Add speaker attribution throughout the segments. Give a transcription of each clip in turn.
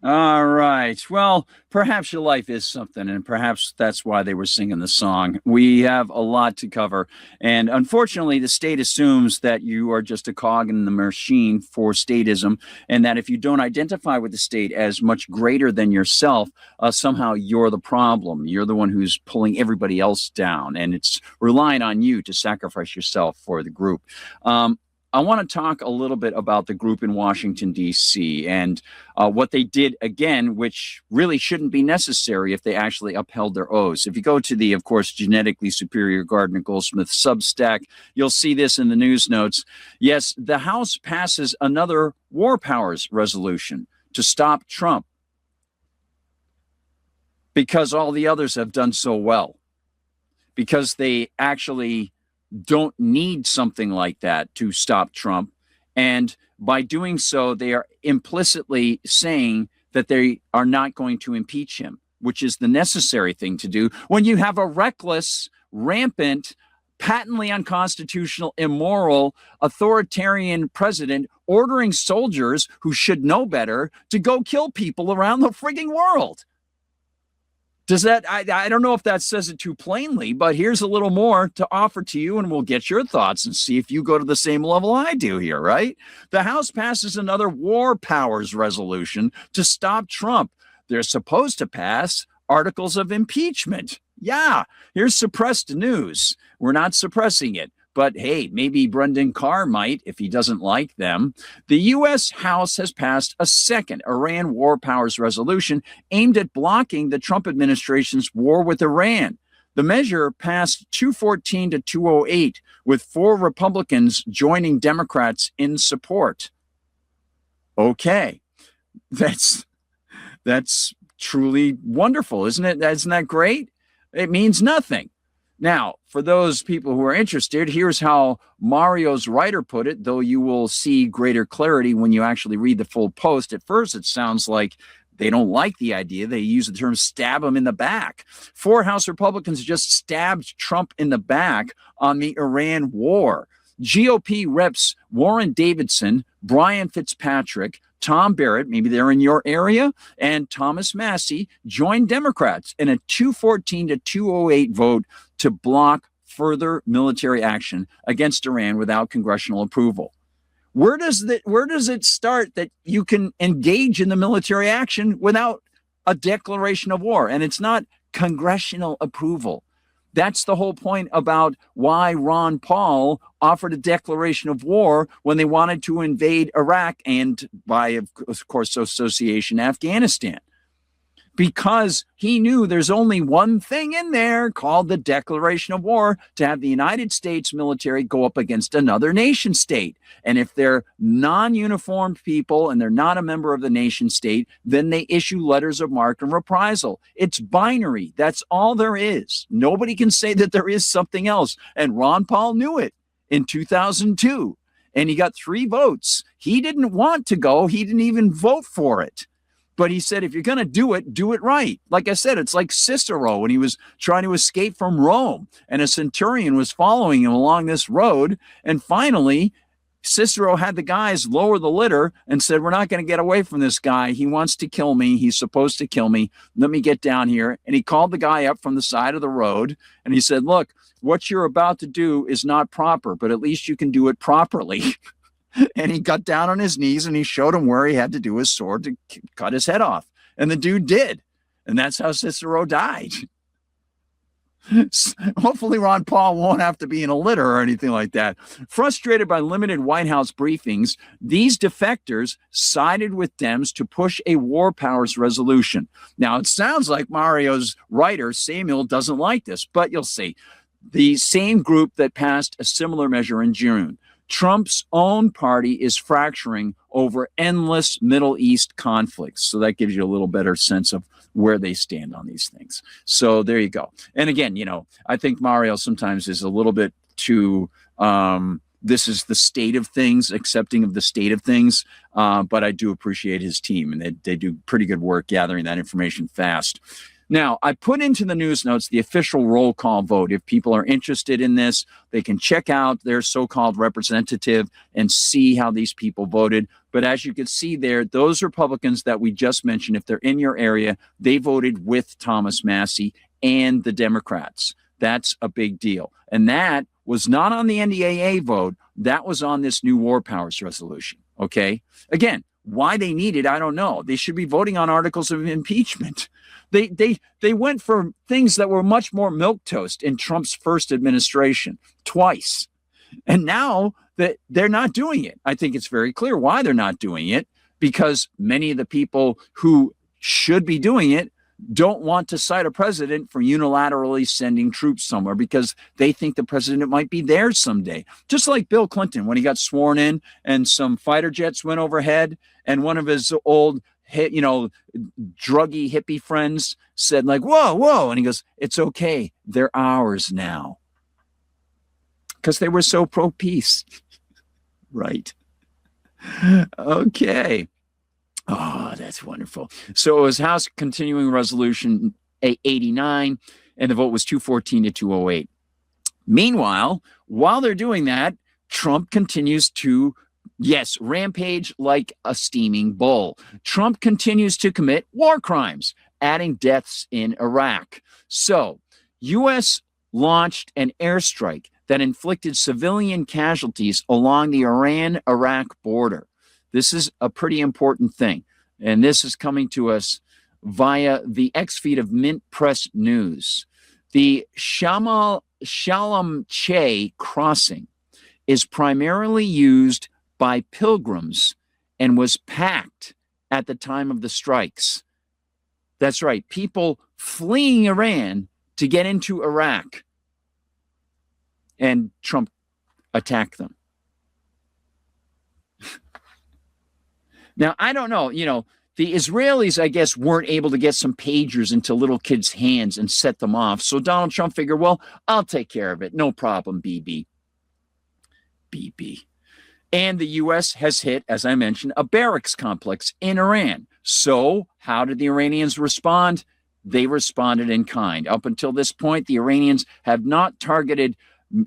Speaker 1: All right. Well, perhaps your life is something, and perhaps that's why they were singing the song. We have a lot to cover, and unfortunately, the state assumes that you are just a cog in the machine for statism, and that if you don't identify with the state as much greater than yourself, somehow you're the problem. You're the one who's pulling everybody else down, and it's relying on you to sacrifice yourself for the group. I want to talk a little bit about the group in Washington, D.C., and what they did again, which really shouldn't be necessary if they actually upheld their oaths. If you go to the, of course, genetically superior Gardner Goldsmith Substack, you'll see this in the news notes. Yes, the House passes another war powers resolution to stop Trump because all the others have done so well, because they actually don't need something like that to stop Trump. And by doing so, they are implicitly saying that they are not going to impeach him, which is the necessary thing to do when you have a reckless, rampant, patently unconstitutional, immoral, authoritarian president ordering soldiers who should know better to go kill people around the frigging world. Does that, I don't know if that says it too plainly, but here's a little more to offer to you, and we'll get your thoughts and see if you go to the same level I do here, right? The House passes another war powers resolution to stop Trump. They're supposed to pass articles of impeachment. Yeah, here's suppressed news. We're not suppressing it. But hey, maybe Brendan Carr might if he doesn't like them. The U.S. House has passed a second Iran war powers resolution aimed at blocking the Trump administration's war with Iran. The measure passed 214 to 208, with 4 Republicans joining Democrats in support. Okay, that's truly wonderful, isn't it? Isn't that great? It means nothing. Now, for those people who are interested, here's how Mario's writer put it, though you will see greater clarity when you actually read the full post. At first, it sounds like they don't like the idea. They use the term stab him in the back. 4 House Republicans just stabbed Trump in the back on the Iran war. GOP reps Warren Davidson, Brian Fitzpatrick, Tom Barrett, maybe they're in your area, and Thomas Massie joined Democrats in a 214 to 208 vote to block further military action against Iran without congressional approval. Where does it start that you can engage in the military action without a declaration of war? And it's not congressional approval. That's the whole point about why Ron Paul offered a declaration of war when they wanted to invade Iraq and, by, of course, association, Afghanistan. Because he knew there's only one thing in there called the declaration of war to have the United States military go up against another nation state. And if they're non-uniformed people and they're not a member of the nation state, then they issue letters of marque and reprisal. It's binary. That's all there is. Nobody can say that there is something else. And Ron Paul knew it in 2002. And he got 3 votes. He didn't want to go. He didn't even vote for it. But he said, if you're going to do it right. Like I said, it's like Cicero when he was trying to escape from Rome and a centurion was following him along this road. And finally, Cicero had the guys lower the litter and said, we're not going to get away from this guy. He wants to kill me. He's supposed to kill me. Let me get down here. And he called the guy up from the side of the road. And he said, look, what you're about to do is not proper, but at least you can do it properly. And he got down on his knees and he showed him where he had to do his sword to cut his head off. And the dude did. And that's how Cicero died. Hopefully Ron Paul won't have to be in a litter or anything like that. Frustrated by limited White House briefings, these defectors sided with Dems to push a war powers resolution. Now, it sounds like Mario's writer, Samuel, doesn't like this, but you'll see. The same group that passed a similar measure in June. Trump's own party is fracturing over endless Middle East conflicts. So that gives you a little better sense of where they stand on these things. So there you go. And again, I think Mario sometimes is a little bit too, this is the state of things, accepting of the state of things. But I do appreciate his team, and they do pretty good work gathering that information fast. Now, I put into the news notes the official roll call vote. If people are interested in this, they can check out their so-called representative and see how these people voted. But as you can see there, those Republicans that we just mentioned, if they're in your area, they voted with Thomas Massie and the Democrats. That's a big deal. And that was not on the NDAA vote. That was on this new war powers resolution. Okay? Again, why they need it, I don't know. They should be voting on articles of impeachment. They went for things that were much more milquetoast in Trump's first administration twice. And now that they're not doing it. I think it's very clear why they're not doing it, because many of the people who should be doing it don't want to cite a president for unilaterally sending troops somewhere because they think the president might be there someday. Just like Bill Clinton, when he got sworn in and some fighter jets went overhead and one of his old, druggy hippie friends said like, whoa. And he goes, it's okay. They're ours now. Because they were so pro-peace. Right. Okay. Oh, that's wonderful. So it was House Continuing Resolution 89, and the vote was 214 to 208. Meanwhile, while they're doing that, Trump continues to, rampage like a steaming bull. Trump continues to commit war crimes, adding deaths in Iraq. So, U.S. launched an airstrike that inflicted civilian casualties along the Iran-Iraq border. This is a pretty important thing, and this is coming to us via the X feed of Mint Press News. The Shalom Che crossing is primarily used by pilgrims and was packed at the time of the strikes. That's right, people fleeing Iran to get into Iraq, and Trump attacked them. Now, I don't know, the Israelis, I guess, weren't able to get some pagers into little kids' hands and set them off. So Donald Trump figured, well, I'll take care of it. No problem, BB. And the U.S. has hit, as I mentioned, a barracks complex in Iran. So how did the Iranians respond? They responded in kind. Up until this point, the Iranians have not targeted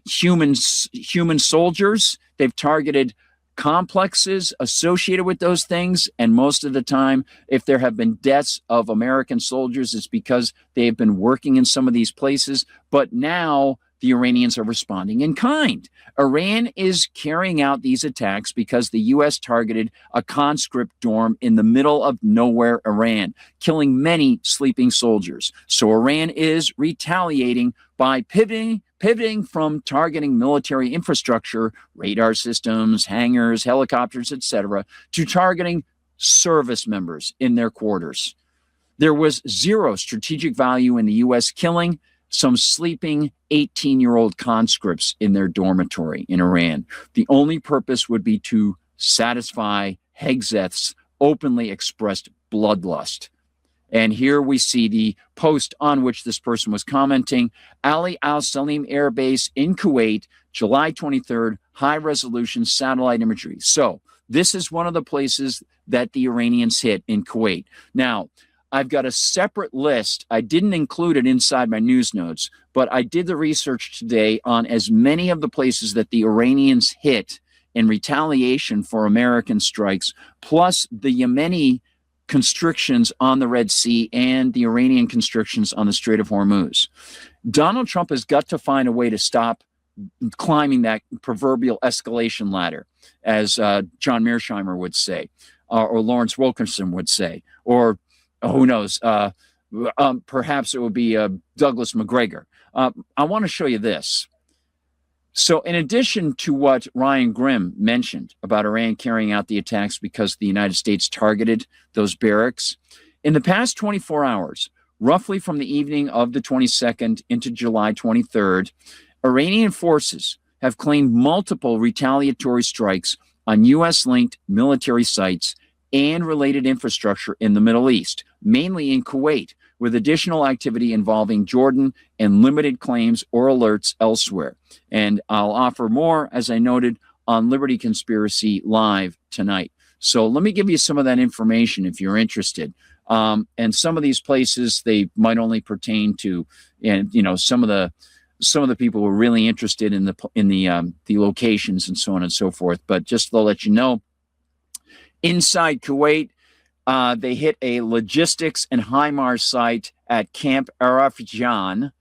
Speaker 1: human soldiers. They've targeted complexes associated with those things, and most of the time, if there have been deaths of American soldiers, it's because they've been working in some of these places. But now the Iranians are responding in kind. Iran is carrying out these attacks because the U.S. targeted a conscript dorm in the middle of nowhere, Iran, killing many sleeping soldiers. So Iran is retaliating by pivoting from targeting military infrastructure, radar systems, hangars, helicopters, etc., to targeting service members in their quarters. There was zero strategic value in the U.S. killing some sleeping 18-year-old conscripts in their dormitory in Iran. The only purpose would be to satisfy Hegseth's openly expressed bloodlust. And here we see the post on which this person was commenting. Ali Al Salim Air Base in Kuwait, July 23rd, high-resolution satellite imagery. So this is one of the places that the Iranians hit in Kuwait. Now, I've got a separate list. I didn't include it inside my news notes, but I did the research today on as many of the places that the Iranians hit in retaliation for American strikes, plus the Yemeni constrictions on the Red Sea and the Iranian constrictions on the Strait of Hormuz. Donald Trump has got to find a way to stop climbing that proverbial escalation ladder, as John Mearsheimer would say, or Lawrence Wilkerson would say, or who knows, perhaps it would be Douglas McGregor. I want to show you this. So in addition to what Ryan Grimm mentioned about Iran carrying out the attacks because the United States targeted those barracks, in the past 24 hours, roughly from the evening of the 22nd into July 23rd, Iranian forces have claimed multiple retaliatory strikes on U.S.-linked military sites and related infrastructure in the Middle East, mainly in Kuwait, with additional activity involving Jordan and limited claims or alerts elsewhere. And I'll offer more, as I noted, on Liberty Conspiracy Live tonight. So let me give you some of that information if you're interested. And some of these places, they might only pertain to, and some of the people who are really interested in the locations and so on and so forth. But just to let you know, inside Kuwait, they hit a logistics and HIMARS site at Camp Arafjan.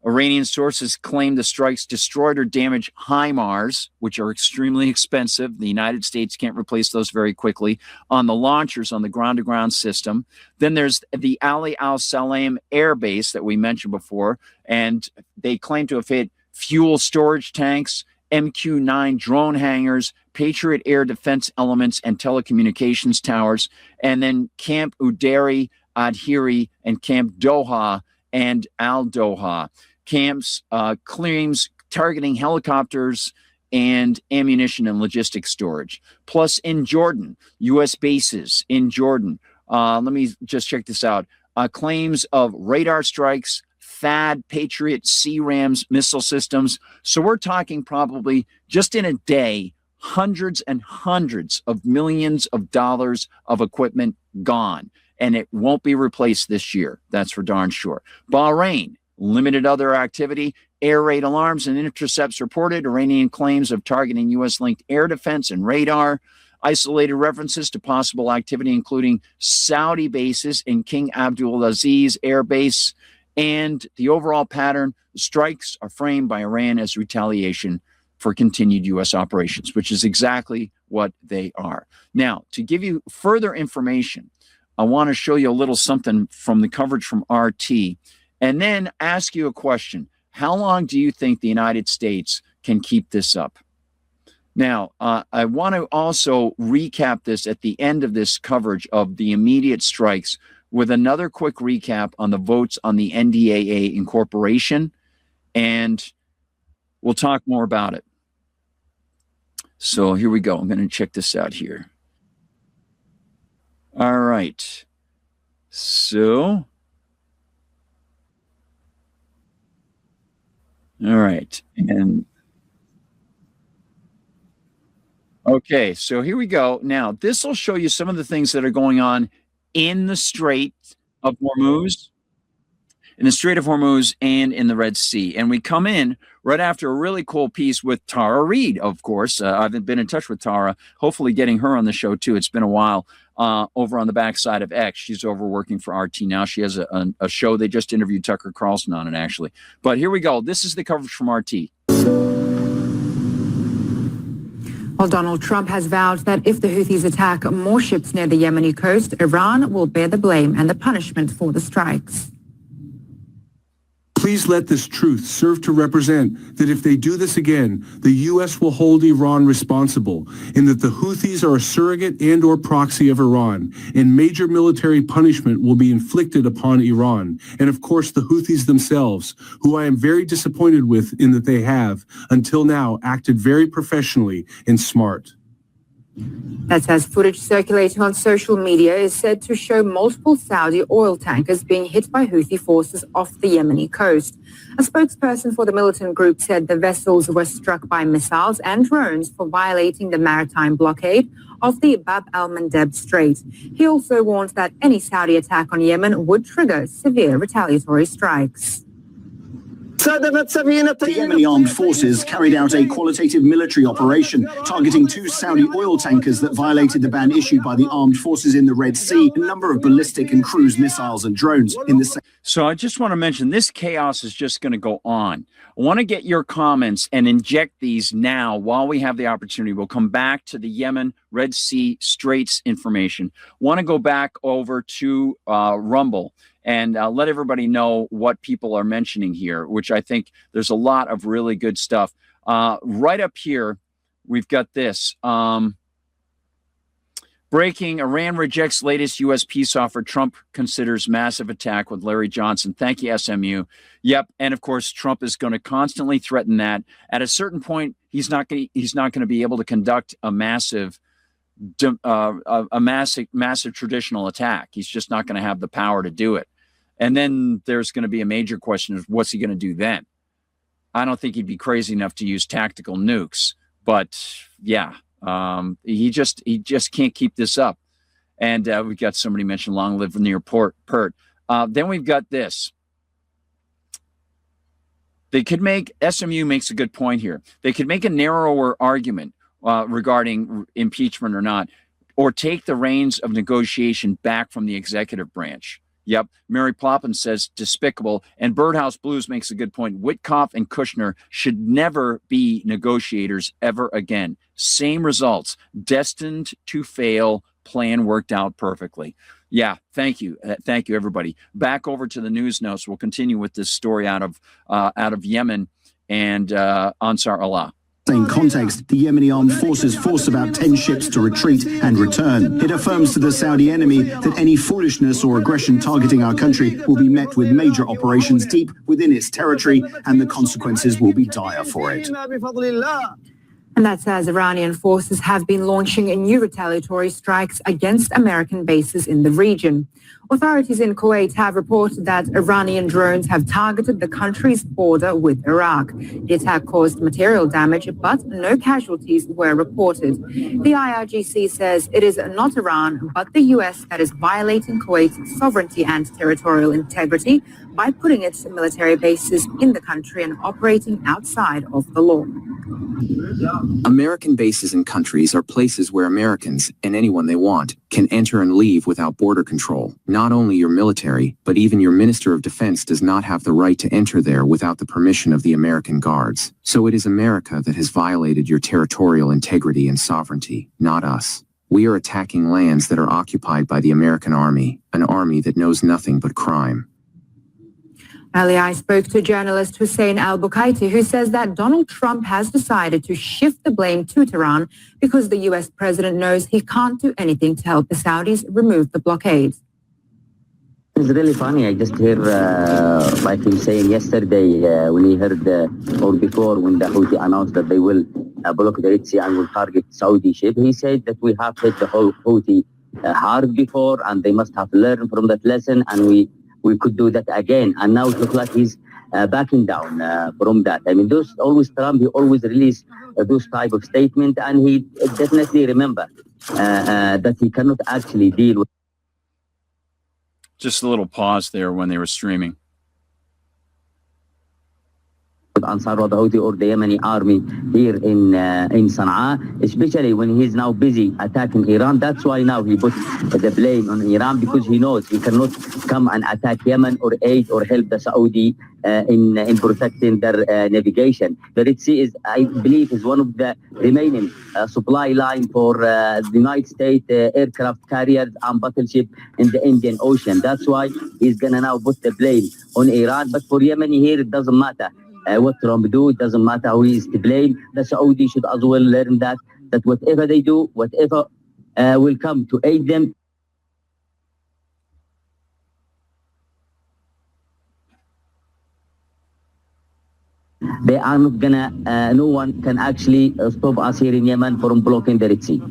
Speaker 1: Iranian sources claim the strikes destroyed or damaged HIMARS, which are extremely expensive. The United States can't replace those very quickly, on the launchers on the ground-to-ground system. Then there's the Ali al-Salam air base that we mentioned before, and they claim to have hit fuel storage tanks, MQ-9 drone hangars, Patriot air defense elements, and telecommunications towers. And then Camp Udari, Adhiri, and Camp Doha and Al-Doha. Camps claims targeting helicopters and ammunition and logistics storage. Plus in Jordan, U.S. bases in Jordan. Let me just check this out. Claims of radar strikes, THAAD, Patriot, C-RAMS missile systems. So we're talking probably just in a day, hundreds and hundreds of millions of dollars of equipment gone. And it won't be replaced this year. That's for darn sure. Bahrain, limited other activity, air raid alarms and intercepts reported, Iranian claims of targeting U.S.-linked air defense and radar, isolated references to possible activity, including Saudi bases in King Abdulaziz Air Base, and the overall pattern, strikes are framed by Iran as retaliation for continued U.S. operations, which is exactly what they are. Now, to give you further information, I want to show you a little something from the coverage from RT, and then ask you a question. How long do you think the United States can keep this up? Now, I want to also recap this at the end of this coverage of the immediate strikes with another quick recap on the votes on the NDAA incorporation, and we'll talk more about it. So here we go. I'm going to check this out here. All right. So, all right. And okay, so here we go. Now, this will show you some of the things that are going on in the Strait of Hormuz, and in the Red Sea. And we come in right after a really cool piece with Tara Reid, of course. I've been in touch with Tara, hopefully getting her on the show too. It's been a while, over on the backside of X. She's over working for RT now. She has a show. They just interviewed Tucker Carlson on it, actually. But here we go. This is the coverage from RT.
Speaker 2: Well, Donald Trump has vowed that if the Houthis attack more ships near the Yemeni coast, Iran will bear the blame and the punishment for the strikes.
Speaker 3: Please let this truth serve to represent that if they do this again, the U.S. will hold Iran responsible, and that the Houthis are a surrogate and or proxy of Iran, and major military punishment will be inflicted upon Iran, and of course the Houthis themselves, who I am very disappointed with in that they have, until now, acted very professionally and smart.
Speaker 2: That's as footage circulating on social media is said to show multiple Saudi oil tankers being hit by Houthi forces off the Yemeni coast. A spokesperson for the militant group said the vessels were struck by missiles and drones for violating the maritime blockade of the Bab el-Mandeb Strait. He also warned that any Saudi attack on Yemen would trigger severe retaliatory strikes.
Speaker 4: The Yemeni armed forces carried out a qualitative military operation targeting 2 Saudi oil tankers that violated the ban issued by the armed forces in the Red Sea, a number of ballistic and cruise missiles and drones in the same.
Speaker 1: So I just want to mention this chaos is just going to go on. I want to get your comments and inject these now while we have the opportunity. We'll come back to the Yemen Red Sea Straits information. Want to go back over to Rumble and let everybody know what people are mentioning here, which I think there's a lot of really good stuff. Right up here, we've got this. Breaking, Iran rejects latest U.S. peace offer. Trump considers massive attack with Larry Johnson. Thank you, SMU. Yep, and of course, Trump is going to constantly threaten that. At a certain point, he's not going to be able to conduct a massive traditional attack. He's just not going to have the power to do it. And then there's going to be a major question of what's he going to do then? I don't think he'd be crazy enough to use tactical nukes, but yeah, he just can't keep this up. And we've got somebody mentioned long live near Pert. Then we've got this. They could make, SMU makes a good point here. They could make a narrower argument regarding impeachment or not, or take the reins of negotiation back from the executive branch. Yep. Mary Ploppin says despicable. And Birdhouse Blues makes a good point. Witkoff and Kushner should never be negotiators ever again. Same results. Destined to fail. Plan worked out perfectly. Yeah. Thank you. Thank you, everybody. Back over to the news notes. We'll continue with this story out of Yemen and Ansar Allah.
Speaker 4: Same context, the Yemeni armed forces forced about 10 ships to retreat and return. It affirms to the Saudi enemy that any foolishness or aggression targeting our country will be met with major operations deep within its territory, and the consequences will be dire for it.
Speaker 2: And that's as Iranian forces have been launching new retaliatory strikes against American bases in the region. Authorities in Kuwait have reported that Iranian drones have targeted the country's border with Iraq. The attack caused material damage, but no casualties were reported. The IRGC says it is not Iran, but the U.S. that is violating Kuwait's sovereignty and territorial integrity by putting its military bases in the country and operating outside of the law.
Speaker 5: American bases in countries are places where Americans, and anyone they want, can enter and leave without border control. Not only your military, but even your Minister of Defense does not have the right to enter there without the permission of the American guards. So it is America that has violated your territorial integrity and sovereignty, not us. We are attacking lands that are occupied by the American army, an army that knows nothing but crime.
Speaker 2: Earlier, I spoke to journalist Hussein al-Bukaiti, who says that Donald Trump has decided to shift the blame to Tehran because the U.S. president knows he can't do anything to help the Saudis remove the blockade.
Speaker 6: It's really funny. I just hear, like he was saying yesterday, when he heard, or before, when the Houthi announced that they will block the Red Sea and will target Saudi ship, he said that we have hit the whole Houthi hard before, and they must have learned from that lesson, and we could do that again. And now it looks like he's backing down from that. I mean, Trump, he always release those type of statement, and he definitely remember that he cannot actually deal with.
Speaker 1: Just a little pause there when they were streaming.
Speaker 6: Ansar or the Houthi or the Yemeni army here in Sana'a, especially when he's now busy attacking Iran. That's why now he put the blame on Iran, because he knows he cannot come and attack Yemen or aid or help the Saudi in protecting their navigation. The Red Sea is, I believe, is one of the remaining supply line for the United States aircraft carriers and battleship in the Indian Ocean. That's why he's gonna now put the blame on Iran. But for Yemeni here, it doesn't matter. What Trump do, it doesn't matter who is to blame. The Saudi should as well learn that whatever they do, whatever will come to aid them. They are not gonna, no one can actually stop us here in Yemen from blocking the Red Sea.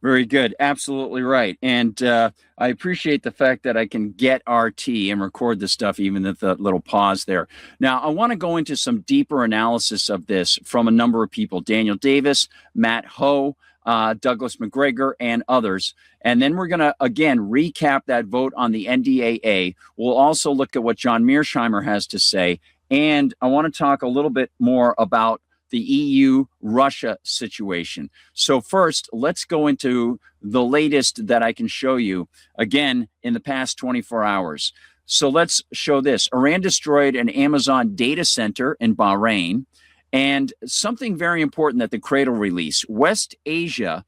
Speaker 1: Very good. Absolutely right. And I appreciate the fact that I can get RT and record the stuff, even at the little pause there. Now, I want to go into some deeper analysis of this from a number of people: Daniel Davis, Matt Ho, Douglas McGregor, and others. And then we're going to, again, recap that vote on the NDAA. We'll also look at what John Mearsheimer has to say. And I want to talk a little bit more about the EU-Russia situation. So first, let's go into the latest that I can show you, again, in the past 24 hours. So let's show this. Iran destroyed an Amazon data center in Bahrain. And something very important that the Cradle released: West Asia,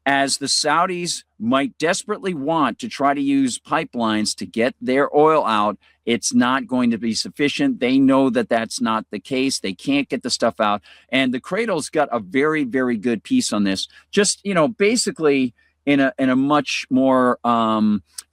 Speaker 1: as the Saudis might desperately want to try to use pipelines to get their oil out, it's not going to be sufficient. They know that that's not the case. They can't get the stuff out. And the Cradle's got a very, very good piece on this. Just, you know, basically in a much more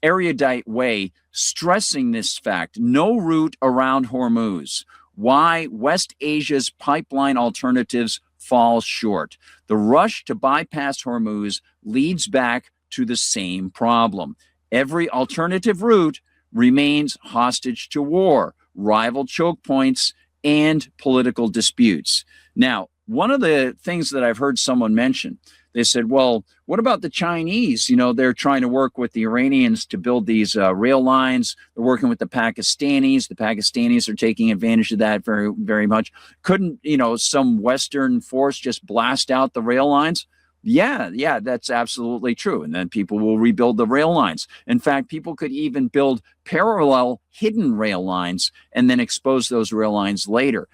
Speaker 1: erudite way, stressing this fact: no route around Hormuz. Why West Asia's pipeline alternatives fall short. The rush to bypass Hormuz leads back to the same problem. Every alternative route remains hostage to war, rival choke points, and political disputes. Now, one of the things that I've heard someone mention, They said, well, what about the Chinese? They're trying to work with the Iranians to build these rail lines. They're working with the Pakistanis. The Pakistanis are taking advantage of that very, very much. Couldn't, some Western force just blast out the rail lines? Yeah, that's absolutely true. And then people will rebuild the rail lines. In fact, people could even build parallel hidden rail lines and then expose those rail lines later.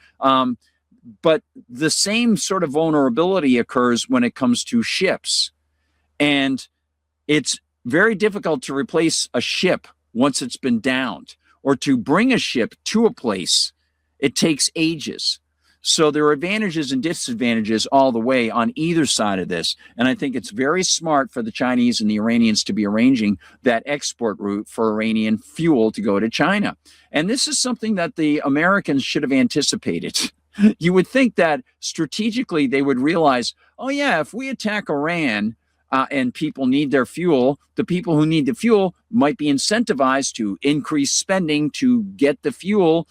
Speaker 1: But the same sort of vulnerability occurs when it comes to ships. And it's very difficult to replace a ship once it's been downed, or to bring a ship to a place. It takes ages. So there are advantages and disadvantages all the way on either side of this. And I think it's very smart for the Chinese and the Iranians to be arranging that export route for Iranian fuel to go to China. And this is something that the Americans should have anticipated. You would think that strategically they would realize, oh, yeah, if we attack Iran and people need their fuel, the people who need the fuel might be incentivized to increase spending to get the fuel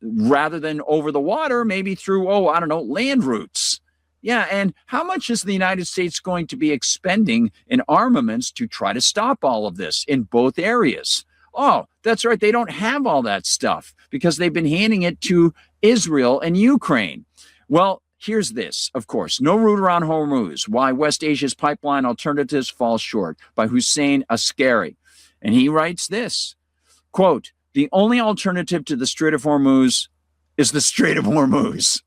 Speaker 1: rather than over the water, maybe through, land routes. Yeah, and how much is the United States going to be expending in armaments to try to stop all of this in both areas? Oh, that's right. They don't have all that stuff because they've been handing it to Israel and Ukraine. Well, here's this, of course. No route around Hormuz. Why West Asia's pipeline alternatives fall short, by Hussein Askari. And he writes this, quote, the only alternative to the Strait of Hormuz is the Strait of Hormuz.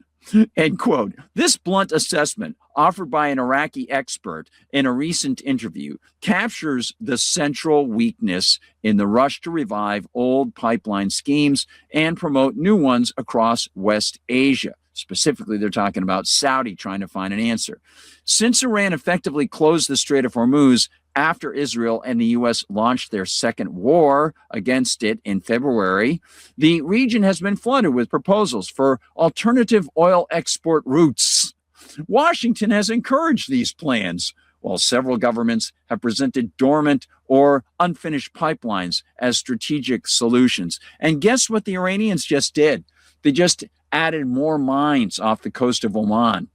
Speaker 1: End quote. This blunt assessment, offered by an Iraqi expert in a recent interview, captures the central weakness in the rush to revive old pipeline schemes and promote new ones across West Asia. Specifically, they're talking about Saudi trying to find an answer. Since Iran effectively closed the Strait of Hormuz after Israel and the U.S. launched their second war against it in February, the region has been flooded with proposals for alternative oil export routes. Washington has encouraged these plans, while several governments have presented dormant or unfinished pipelines as strategic solutions. And guess what the Iranians just did? They just added more mines off the coast of Oman.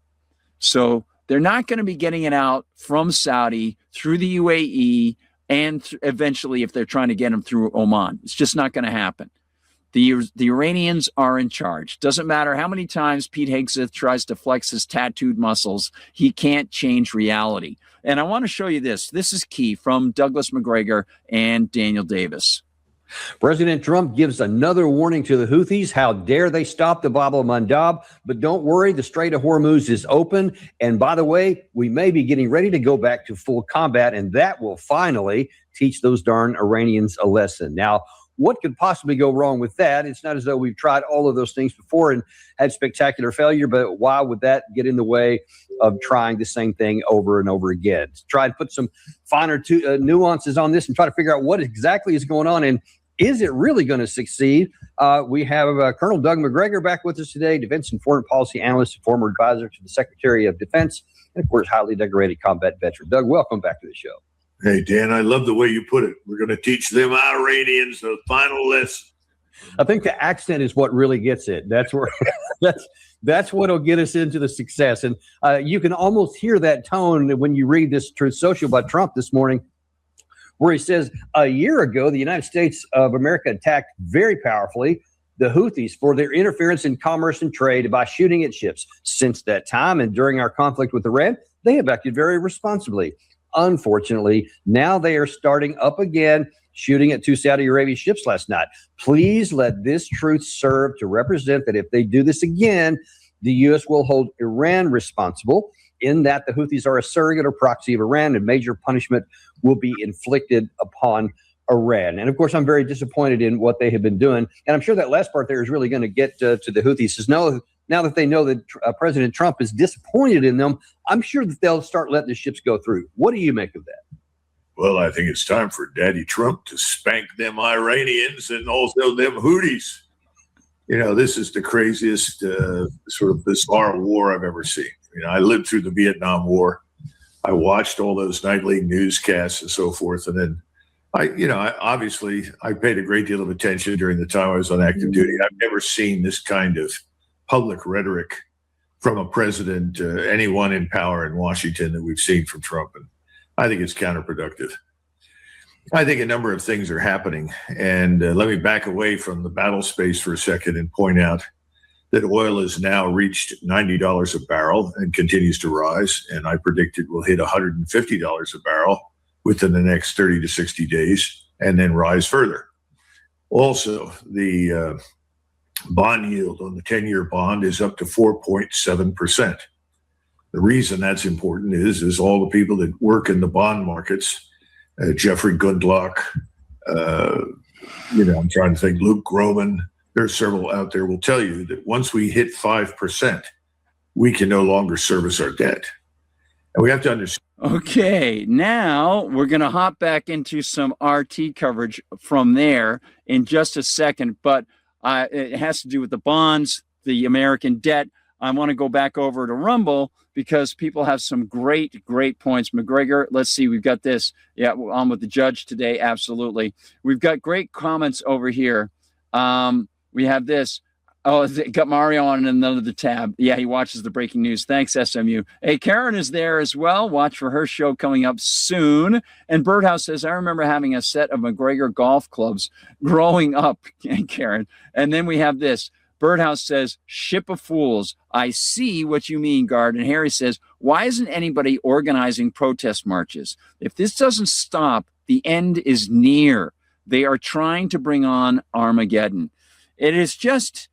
Speaker 1: So they're not going to be getting it out from Saudi through the UAE and eventually if they're trying to get them through Oman. It's just not going to happen. The Iranians are in charge. Doesn't matter how many times Pete Hegseth tries to flex his tattooed muscles. He can't change reality. And I want to show you this. This is key from Douglas McGregor and Daniel Davis.
Speaker 7: President Trump gives another warning to the Houthis. How dare they stop the Bab el-Mandab? But don't worry, the Strait of Hormuz is open. And by the way, we may be getting ready to go back to full combat, and that will finally teach those darn Iranians a lesson. Now, what could possibly go wrong with that? It's not as though we've tried all of those things before and had spectacular failure, but why would that get in the way of trying the same thing over and over again? Try to put some finer nuances on this and try to figure out what exactly is going on, and is it really going to succeed? We have Colonel Doug McGregor back with us today, defense and foreign policy analyst and former advisor to the Secretary of Defense, and of course, highly decorated combat veteran. Doug, welcome back to the show.
Speaker 8: Hey, Dan, I love the way you put it. We're going to teach them Iranians the final lesson.
Speaker 7: I think the accent is what really gets it. That's where that's what'll get us into the success. And you can almost hear that tone when you read this Truth Social by Trump this morning, where he says, a year ago, the United States of America attacked very powerfully the Houthis for their interference in commerce and trade by shooting at ships. Since that time and during our conflict with Iran, they have acted very responsibly. Unfortunately, now they are starting up again, shooting at 2 Saudi Arabia ships last night. Please let this truth serve to represent that if they do this again, the U.S. will hold Iran responsible, in that the Houthis are a surrogate or proxy of Iran, and major punishment will be inflicted upon Iran. And of course, I'm very disappointed in what they have been doing. And I'm sure that last part there is really going to get to the Houthis. Says, no, now that they know that President Trump is disappointed in them, I'm sure that they'll start letting the ships go through. What do you make of that?
Speaker 8: Well, I think it's time for Daddy Trump to spank them Iranians and also them Houthis. You know, this is the craziest sort of bizarre war I've ever seen. You know, I lived through the Vietnam War. I watched all those nightly newscasts and so forth. And then I paid a great deal of attention during the time I was on active duty. I've never seen this kind of public rhetoric from a president, anyone in power in Washington that we've seen from Trump. And I think it's counterproductive. I think a number of things are happening. And let me back away from the battle space for a second and point out that oil has now reached $90 a barrel and continues to rise. And I predict it will hit $150 a barrel within the next 30 to 60 days and then rise further. Also, the bond yield on the 10-year bond is up to 4.7%. The reason that's important is all the people that work in the bond markets, Jeffrey Gundlach, I'm trying to think, Luke Groman, there's several out there will tell you that once we hit 5%, we can no longer service our debt. And we have to understand.
Speaker 1: Okay, now we're going to hop back into some RT coverage from there in just a second, but it has to do with the bonds, the American debt. I want to go back over to Rumble because people have some great points. McGregor, let's see, we've got this. Yeah, on with the judge today, absolutely. We've got great comments over here. We have this. Oh, got Mario on another tab. Yeah, he watches the breaking news. Thanks, SMU. Hey, Karen is there as well. Watch for her show coming up soon. And Birdhouse says, I remember having a set of McGregor golf clubs growing up, Karen. And then we have this. Birdhouse says, ship of fools. I see what you mean, Gard. And Harry says, why isn't anybody organizing protest marches? If this doesn't stop, the end is near. They are trying to bring on Armageddon. It's just,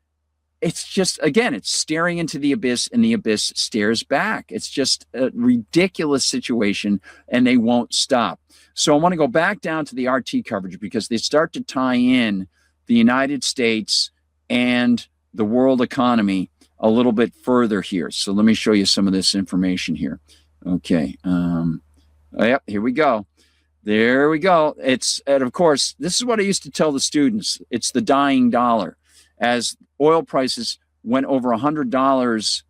Speaker 1: again, it's staring into the abyss and the abyss stares back. It's just a ridiculous situation and they won't stop. So I want to go back down to the RT coverage because they start to tie in the United States and the world economy a little bit further here. So let me show you some of this information here. Okay. Yep, here we go. There we go. And of course, this is what I used to tell the students. It's the dying dollar. As oil prices went over $100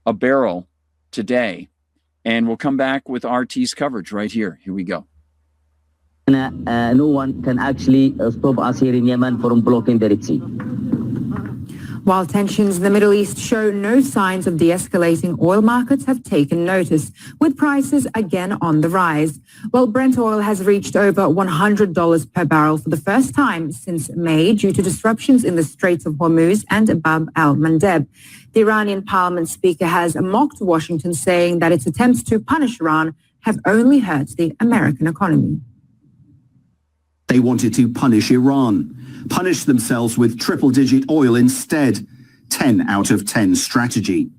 Speaker 1: a barrel today. And we'll come back with RT's coverage right here. Here we go.
Speaker 6: No one can actually stop us here in Yemen from blocking the Red Sea.
Speaker 2: While tensions in the Middle East show no signs of de-escalating, oil markets have taken notice, with prices again on the rise. Well, Brent oil has reached over $100 per barrel for the first time since May due to disruptions in the Straits of Hormuz and Bab al-Mandeb. The Iranian parliament speaker has mocked Washington, saying that its attempts to punish Iran have only hurt the American economy.
Speaker 4: They wanted to punish Iran, punish themselves with triple-digit oil instead. 10 out of 10 strategy.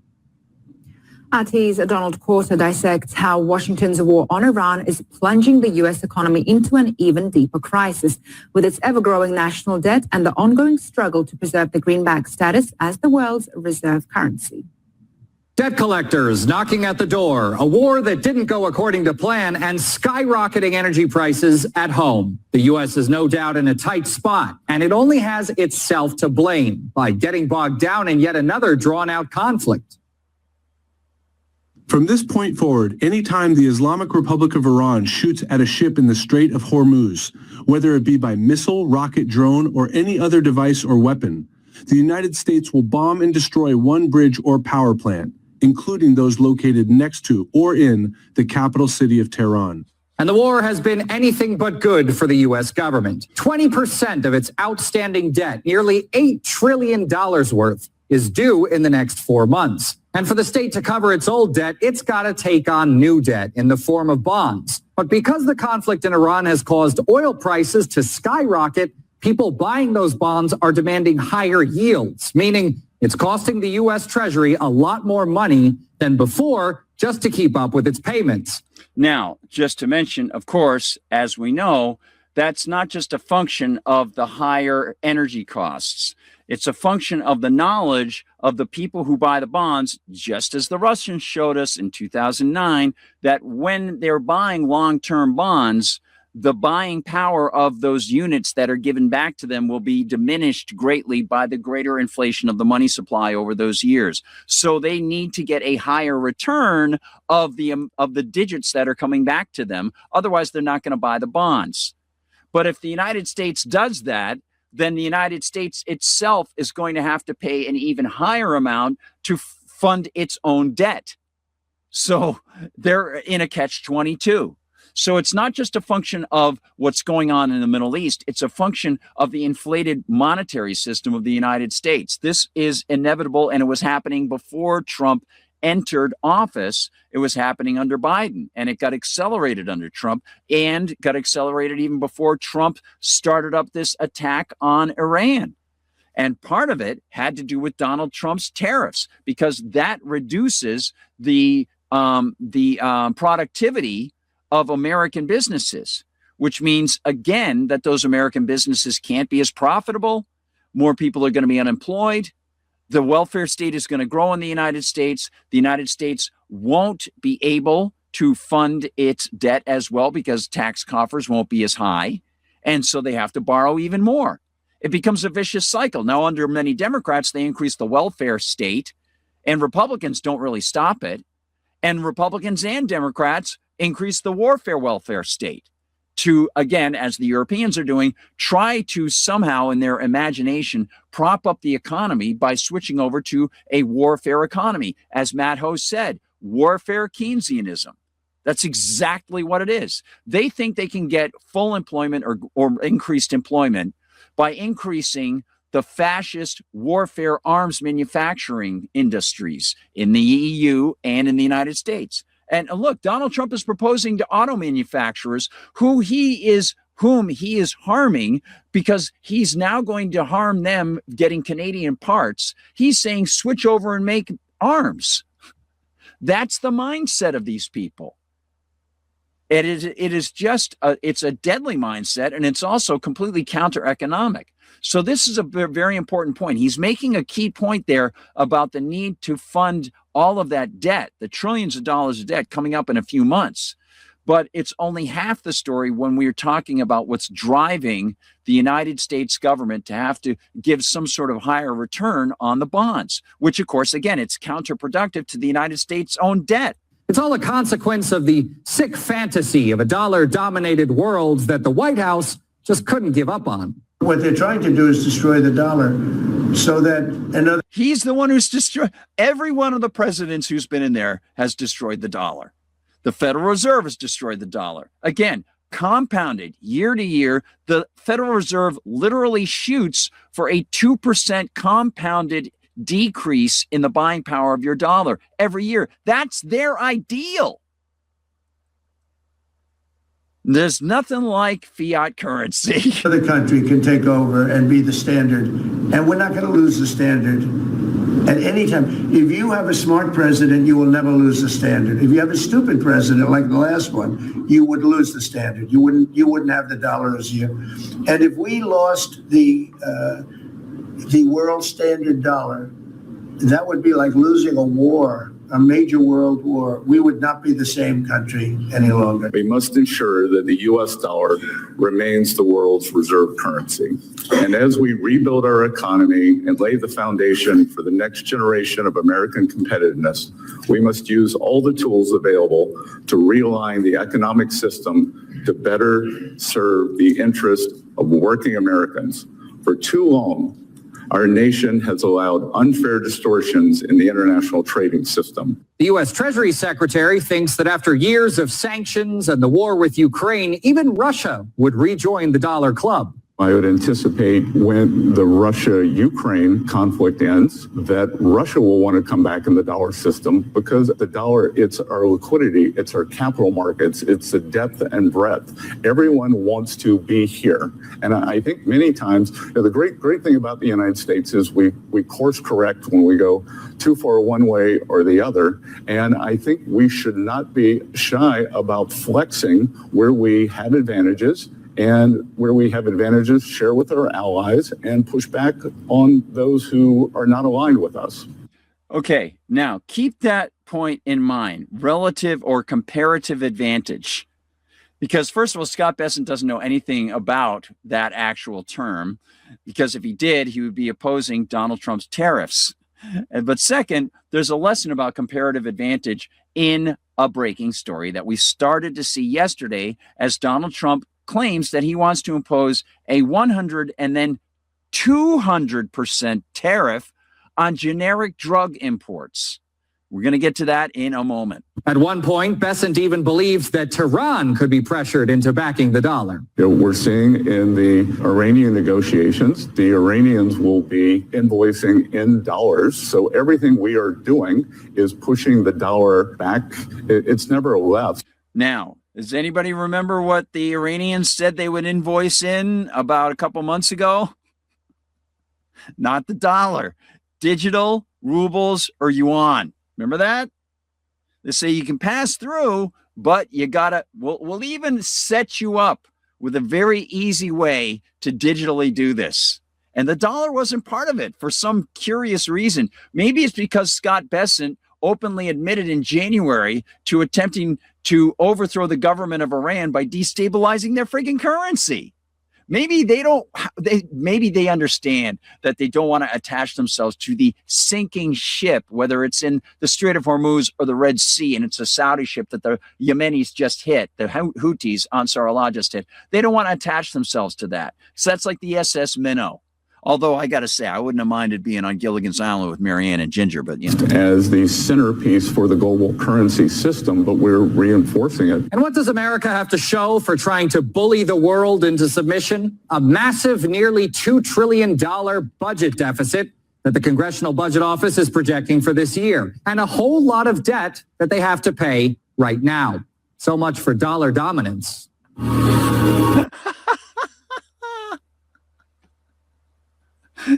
Speaker 2: RT's Donald Quarter dissects how Washington's war on Iran is plunging the U.S. economy into an even deeper crisis, with its ever-growing national debt and the ongoing struggle to preserve the greenback status as the world's reserve currency.
Speaker 9: Debt collectors knocking at the door, a war that didn't go according to plan, and skyrocketing energy prices at home. The U.S. is no doubt in a tight spot, and it only has itself to blame by getting bogged down in yet another drawn-out conflict.
Speaker 3: From this point forward, anytime the Islamic Republic of Iran shoots at a ship in the Strait of Hormuz, whether it be by missile, rocket, drone, or any other device or weapon, the United States will bomb and destroy one bridge or power plant, including those located next to or in the capital city of Tehran.
Speaker 9: And the war has been anything but good for the U.S. government. 20% of its outstanding debt, nearly $8 trillion worth, is due in the next 4 months. And for the state to cover its old debt, it's got to take on new debt in the form of bonds. But because the conflict in Iran has caused oil prices to skyrocket, people buying those bonds are demanding higher yields, meaning it's costing the U.S. Treasury a lot more money than before just to keep up with its payments.
Speaker 1: Now, just to mention, of course, as we know, that's not just a function of the higher energy costs. It's a function of the knowledge of the people who buy the bonds, just as the Russians showed us in 2009, that when they're buying long-term bonds, the buying power of those units that are given back to them will be diminished greatly by the greater inflation of the money supply over those years. So they need to get a higher return of the digits that are coming back to them. Otherwise, they're not going to buy the bonds. But if the United States does that, then the United States itself is going to have to pay an even higher amount to fund its own debt. So they're in a catch-22. So it's not just a function of what's going on in the Middle East. It's a function of the inflated monetary system of the United States. This is inevitable, and it was happening before Trump entered office. It was happening under Biden, and it got accelerated under Trump, and got accelerated even before Trump started up this attack on Iran. And part of it had to do with Donald Trump's tariffs, because that reduces the productivity of American businesses, which means, again, that those American businesses can't be as profitable. More people are going to be unemployed. The welfare state is going to grow in the United States. The United States won't be able to fund its debt as well because tax coffers won't be as high. And so they have to borrow even more. It becomes a vicious cycle. Now, under many Democrats, they increase the welfare state, and Republicans don't really stop it. And Republicans and Democrats increase the warfare welfare state to, again, as the Europeans are doing, try to somehow in their imagination prop up the economy by switching over to a warfare economy. As Matt Ho said, warfare Keynesianism. That's exactly what it is. They think they can get full employment or increased employment by increasing the fascist warfare arms manufacturing industries in the EU and in the United States. And look, Donald Trump is proposing to auto manufacturers whom he is harming, because he's now going to harm them getting Canadian parts. He's saying switch over and make arms. That's the mindset of these people. It is just it's a deadly mindset, and it's also completely counter-economic. So this is a very important point. He's making a key point there about the need to fund all of that debt, the trillions of dollars of debt coming up in a few months. But it's only half the story when we're talking about what's driving the United States government to have to give some sort of higher return on the bonds, which, of course, again, it's counterproductive to the United States' own debt.
Speaker 9: It's all a consequence of the sick fantasy of a dollar-dominated world that the White House just couldn't give up on.
Speaker 10: What they're trying to do is destroy the dollar so that another...
Speaker 1: He's the one who's destroyed. Every one of the presidents who's been in there has destroyed the dollar. The Federal Reserve has destroyed the dollar. Again, compounded year to year, the Federal Reserve literally shoots for a 2% compounded decrease in the buying power of your dollar every year. That's their ideal. There's nothing like fiat currency.
Speaker 10: Other country can take over and be the standard, and we're not going to lose the standard at any time. If you have a smart president, you will never lose the standard. If you have a stupid president like the last one, you would lose the standard. You wouldn't have the dollar as you. And if we lost the world standard dollar, that would be like losing a war, a major world war. We would not be the same country any longer.
Speaker 11: We must ensure that the U.S. dollar remains the world's reserve currency. And as we rebuild our economy and lay the foundation for the next generation of American competitiveness, we must use all the tools available to realign the economic system to better serve the interest of working Americans. For too long, our nation has allowed unfair distortions in the international trading system.
Speaker 9: The U.S. Treasury Secretary thinks that after years of sanctions and the war with Ukraine, even Russia would rejoin the dollar club.
Speaker 11: I would anticipate when the Russia-Ukraine conflict ends that Russia will want to come back in the dollar system, because the dollar, it's our liquidity, it's our capital markets, it's the depth and breadth. Everyone wants to be here. And I think many times, the great thing about the United States is we course correct when we go too far one way or the other. And I think we should not be shy about flexing where we have advantages, and where we have advantages, share with our allies and push back on those who are not aligned with us.
Speaker 1: Okay, now keep that point in mind, relative or comparative advantage. Because first of all, Scott Bessent doesn't know anything about that actual term, because if he did, he would be opposing Donald Trump's tariffs. But second, there's a lesson about comparative advantage in a breaking story that we started to see yesterday as Donald Trump claims that he wants to impose a 100 and then 200% tariff on generic drug imports. We're going to get to that in a moment.
Speaker 9: At one point, Bessent even believed that Tehran could be pressured into backing the dollar.
Speaker 11: We're seeing in the Iranian negotiations, the Iranians will be invoicing in dollars. So everything we are doing is pushing the dollar back. It's never left.
Speaker 1: Now, does anybody remember what the Iranians said they would invoice in about a couple months ago? Not the dollar. Digital, rubles, or yuan. Remember that? They say you can pass through, but you gotta, we'll even set you up with a very easy way to digitally do this. And the dollar wasn't part of it for some curious reason. Maybe it's because Scott Bessent openly admitted in January to attempting to overthrow the government of Iran by destabilizing their freaking currency. Maybe they understand that they don't want to attach themselves to the sinking ship, whether it's in the Strait of Hormuz or the Red Sea, and it's a Saudi ship that the Yemenis just hit, the Houthis, Ansar Allah just hit. They don't want to attach themselves to that. So that's like the SS Minnow. Although I got to say, I wouldn't have minded being on Gilligan's Island with Marianne and Ginger, but you know.
Speaker 11: As the centerpiece for the global currency system, but we're reinforcing it.
Speaker 9: And what does America have to show for trying to bully the world into submission? A massive, nearly $2 trillion budget deficit that the Congressional Budget Office is projecting for this year, and a whole lot of debt that they have to pay right now. So much for dollar dominance.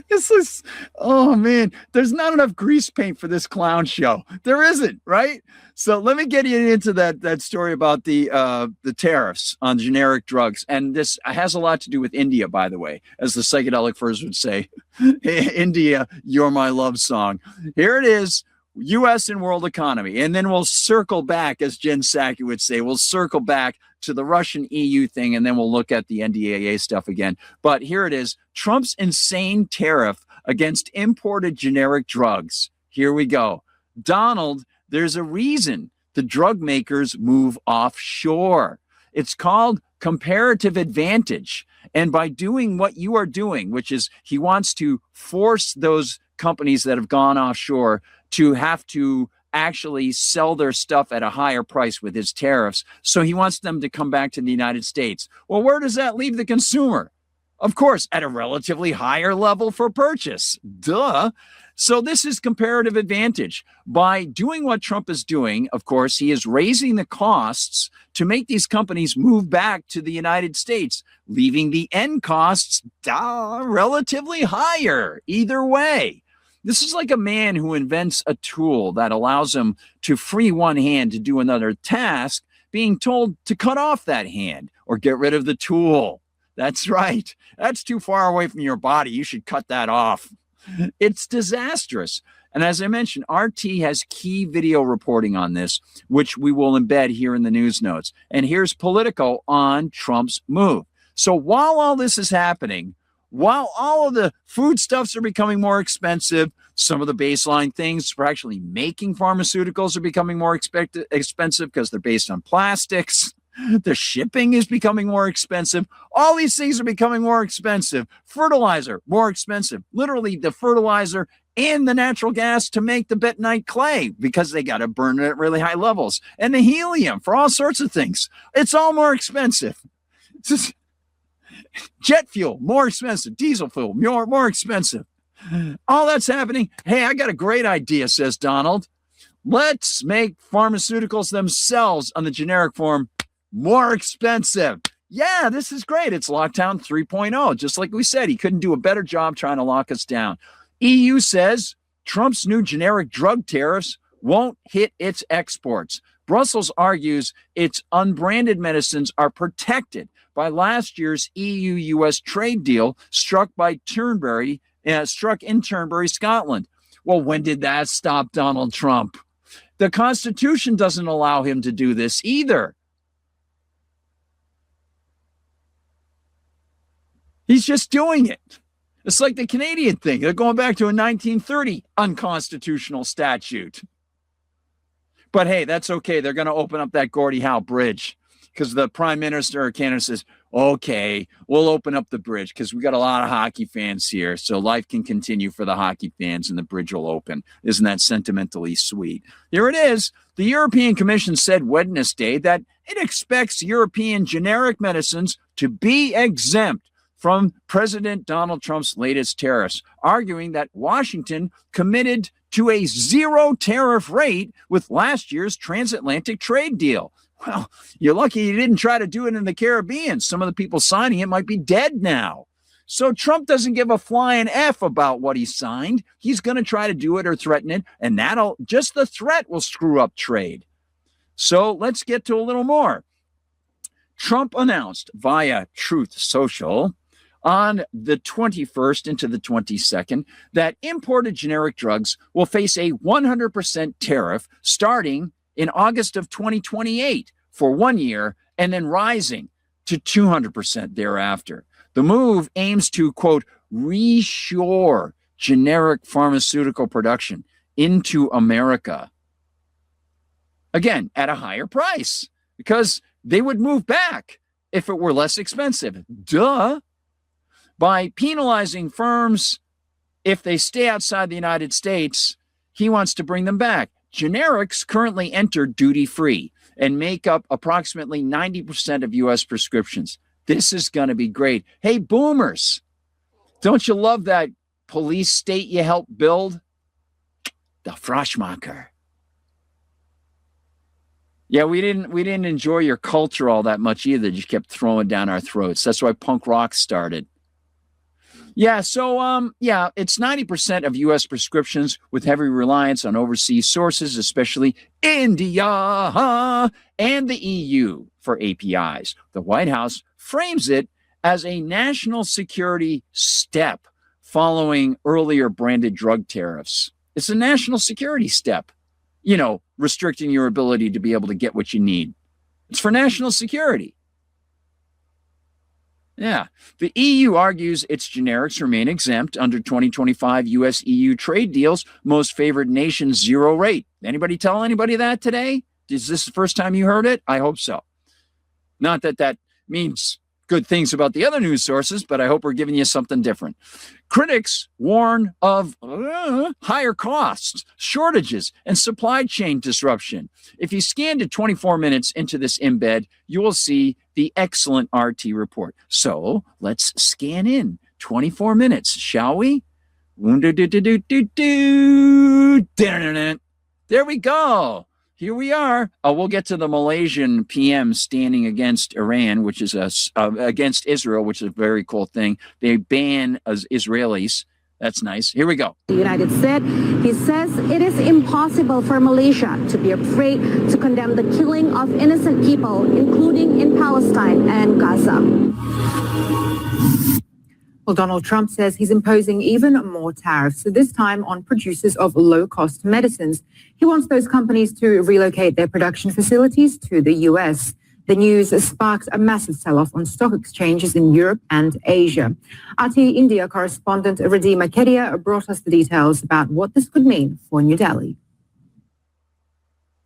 Speaker 1: This is, oh man, there's not enough grease paint for this clown show. There isn't, right? So let me get you into that story about the tariffs on generic drugs. And this has a lot to do with India, by the way, as the psychedelic furs would say. India, you're my love song. Here it is. U.S. and world economy. And then we'll circle back, as Jen Psaki would say, we'll circle back to the Russian EU thing, and then we'll look at the NDAA stuff again. But here it is. Trump's insane tariff against imported generic drugs. Here we go. Donald, there's a reason the drug makers move offshore. It's called comparative advantage. And by doing what you are doing, which is he wants to force those companies that have gone offshore to have to actually sell their stuff at a higher price with his tariffs. So he wants them to come back to the United States. Well, where does that leave the consumer? Of course, at a relatively higher level for purchase. Duh. So this is comparative advantage. By doing what Trump is doing, of course, he is raising the costs to make these companies move back to the United States, leaving the end costs relatively higher either way. This is like a man who invents a tool that allows him to free one hand to do another task, being told to cut off that hand or get rid of the tool. That's right. That's too far away from your body. You should cut that off. It's disastrous. And as I mentioned, RT has key video reporting on this, which we will embed here in the news notes. And here's Politico on Trump's move. So while all this is happening, while all of the foodstuffs are becoming more expensive, some of the baseline things for actually making pharmaceuticals are becoming more expensive because they're based on plastics. The shipping is becoming more expensive. All these things are becoming more expensive. Fertilizer, more expensive. Literally the fertilizer and the natural gas to make the bentonite clay because they got to burn it at really high levels. And the helium for all sorts of things. It's all more expensive. Jet fuel, more expensive. Diesel fuel, more expensive. All that's happening. Hey, I got a great idea, says Donald. Let's make pharmaceuticals themselves on the generic form more expensive. Yeah, this is great. It's Lockdown 3.0. Just like we said, he couldn't do a better job trying to lock us down. EU says Trump's new generic drug tariffs won't hit its exports. Brussels argues its unbranded medicines are protected by last year's EU-US trade deal struck in Turnberry, Scotland. Well, when did that stop Donald Trump? The Constitution doesn't allow him to do this either. He's just doing it. It's like the Canadian thing. They're going back to a 1930 unconstitutional statute. But hey, that's okay. They're going to open up that Gordie Howe Bridge. because the prime minister of Canada says, okay, we'll open up the bridge because we got a lot of hockey fans here. So life can continue for the hockey fans and the bridge will open. Isn't that sentimentally sweet? Here it is. The European Commission said Wednesday that it expects European generic medicines to be exempt from President Donald Trump's latest tariffs, arguing that Washington committed to a zero tariff rate with last year's transatlantic trade deal. Well, you're lucky you didn't try to do it in the Caribbean. Some of the people signing it might be dead now. So Trump doesn't give a flying F about what he signed. He's going to try to do it or threaten it, and just the threat will screw up trade. So let's get to a little more. Trump announced via Truth Social on the 21st into the 22nd that imported generic drugs will face a 100% tariff starting in August of 2028 for 1 year and then rising to 200% thereafter. The move aims to, quote, reshore generic pharmaceutical production into America. Again, at a higher price, because they would move back if it were less expensive. Duh. By penalizing firms if they stay outside the United States, he wants to bring them back. Generics currently enter duty-free and make up approximately 90% of U.S. prescriptions. This is going to be great. Hey, boomers, don't you love that police state you helped build? The Froschmacher. Yeah, we didn't enjoy your culture all that much either. You kept throwing down our throats. That's why punk rock started. Yeah, so it's 90% of U.S. prescriptions with heavy reliance on overseas sources, especially India and the EU for APIs. The White House frames it as a national security step following earlier branded drug tariffs. It's a national security step, restricting your ability to be able to get what you need. It's for national security. Yeah. The EU argues its generics remain exempt under 2025 U.S.-EU trade deals, most favored nation zero rate. Anybody tell anybody that today? Is this the first time you heard it? I hope so. Not that means good things about the other news sources, but I hope we're giving you something different. Critics warn of higher costs, shortages, and supply chain disruption. If you scan to 24 minutes into this embed, you will see the excellent RT report. So let's scan in 24 minutes, shall we? There we go. Here we are. We'll get to the Malaysian PM standing against Iran, which is against Israel, which is a very cool thing. They ban Israelis. That's nice. Here we go.
Speaker 12: The United States, he says it is impossible for Malaysia to be afraid to condemn the killing of innocent people, including in Palestine and Gaza.
Speaker 2: Well, Donald Trump says he's imposing even more tariffs, so this time on producers of low-cost medicines. He wants those companies to relocate their production facilities to the U.S. The news sparked a massive sell-off on stock exchanges in Europe and Asia. RT India correspondent Radhima Kedia brought us the details about what this could mean for New Delhi.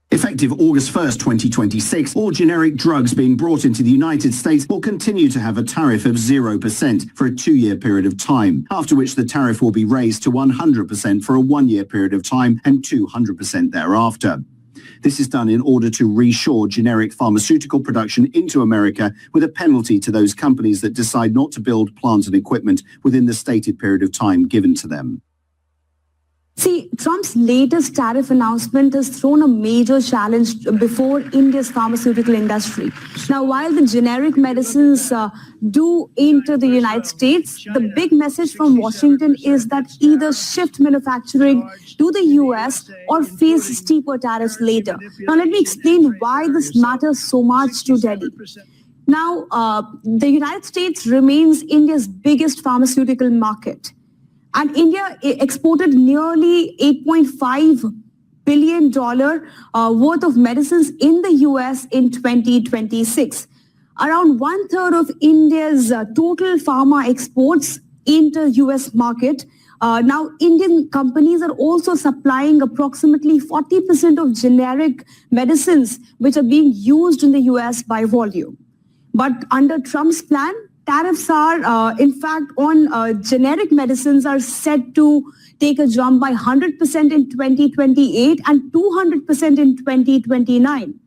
Speaker 4: Effective August 1st, 2026, all generic drugs being brought into the United States will continue to have a tariff of 0% for a 2-year period of time, after which the tariff will be raised to 100% for a 1-year period of time and 200% thereafter. This is done in order to reshore generic pharmaceutical production into America with a penalty to those companies that decide not to build plants and equipment within the stated period of time given to them.
Speaker 12: See, Trump's latest tariff announcement has thrown a major challenge before India's pharmaceutical industry. Now, while the generic medicines do enter the United States, the big message from Washington is that either shift manufacturing to the U.S. or face steeper tariffs later. Now, let me explain why this matters so much to Delhi. Now, the United States remains India's biggest pharmaceutical market. And India exported nearly $8.5 billion worth of medicines in the U.S. in 2026. Around 1/3 of India's total pharma exports in the U.S. market Now, Indian companies are also supplying approximately 40% of generic medicines which are being used in the US by volume. But under Trump's plan, tariffs are, in fact, on generic medicines are set to take a jump by 100% in 2028 and 200% in 2029.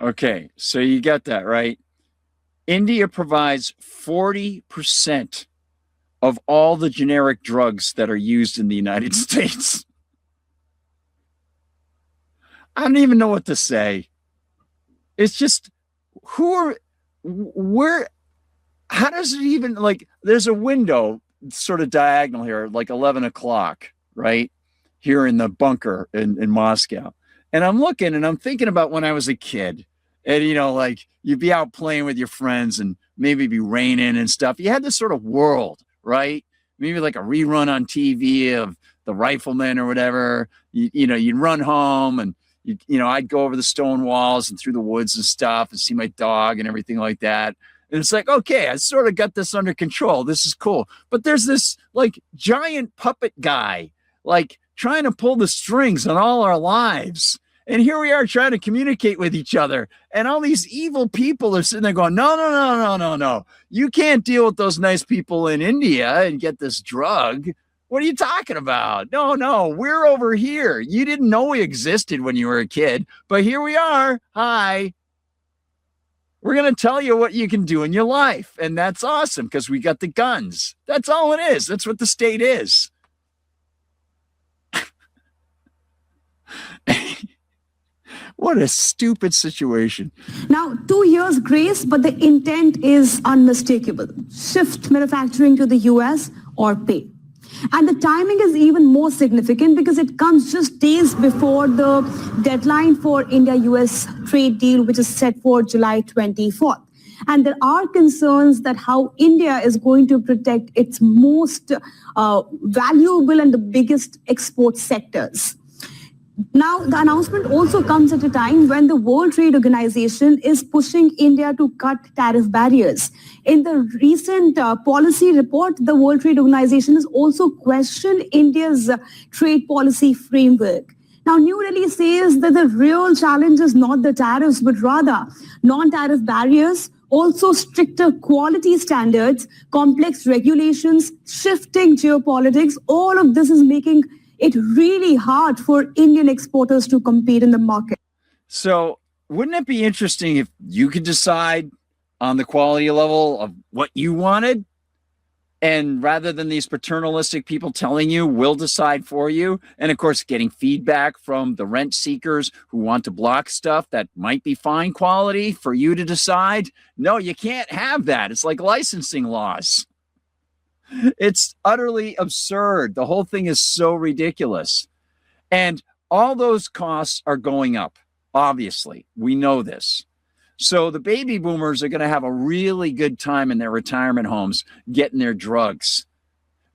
Speaker 1: Okay, so you got that, right? India provides 40% of all the generic drugs that are used in the United States. I don't even know what to say. It's just, how does it even, like, there's a window sort of diagonal here, like 11 o'clock, right? Here in the bunker in Moscow. And I'm looking and I'm thinking about when I was a kid. And, you know, like you'd be out playing with your friends and maybe be raining and stuff. You had this sort of world, right? Maybe like a rerun on TV of The Rifleman or whatever. You know, you'd run home and, you know, I'd go over the stone walls and through the woods and stuff and see my dog and everything like that. And it's like, okay, I sort of got this under control. This is cool. But there's this like giant puppet guy, like trying to pull the strings on all our lives. And here we are trying to communicate with each other. And all these evil people are sitting there going, no. You can't deal with those nice people in India and get this drug. What are you talking about? No, we're over here. You didn't know we existed when you were a kid, but here we are. Hi. We're going to tell you what you can do in your life. And that's awesome because we got the guns. That's all it is. That's what the state is. What a stupid situation.
Speaker 12: Now, 2 years grace, but the intent is unmistakable. Shift manufacturing to the US or pay. And the timing is even more significant because it comes just days before the deadline for India-US trade deal, which is set for July 24th. And there are concerns that how India is going to protect its most valuable and the biggest export sectors. Now, the announcement also comes at a time when the World Trade Organization is pushing India to cut tariff barriers. In the recent policy report, the World Trade Organization has also questioned India's trade policy framework. Now, New Delhi says that the real challenge is not the tariffs, but rather non-tariff barriers, also stricter quality standards, complex regulations, shifting geopolitics. All of this is making it really hard for Indian exporters to compete in the market.
Speaker 1: So wouldn't it be interesting if you could decide on the quality level of what you wanted? And rather than these paternalistic people telling you, we'll decide for you. And of course, getting feedback from the rent seekers who want to block stuff that might be fine quality for you to decide. No, you can't have that. It's like licensing laws. It's utterly absurd. The whole thing is so ridiculous. And all those costs are going up. Obviously, we know this. So the baby boomers are going to have a really good time in their retirement homes getting their drugs.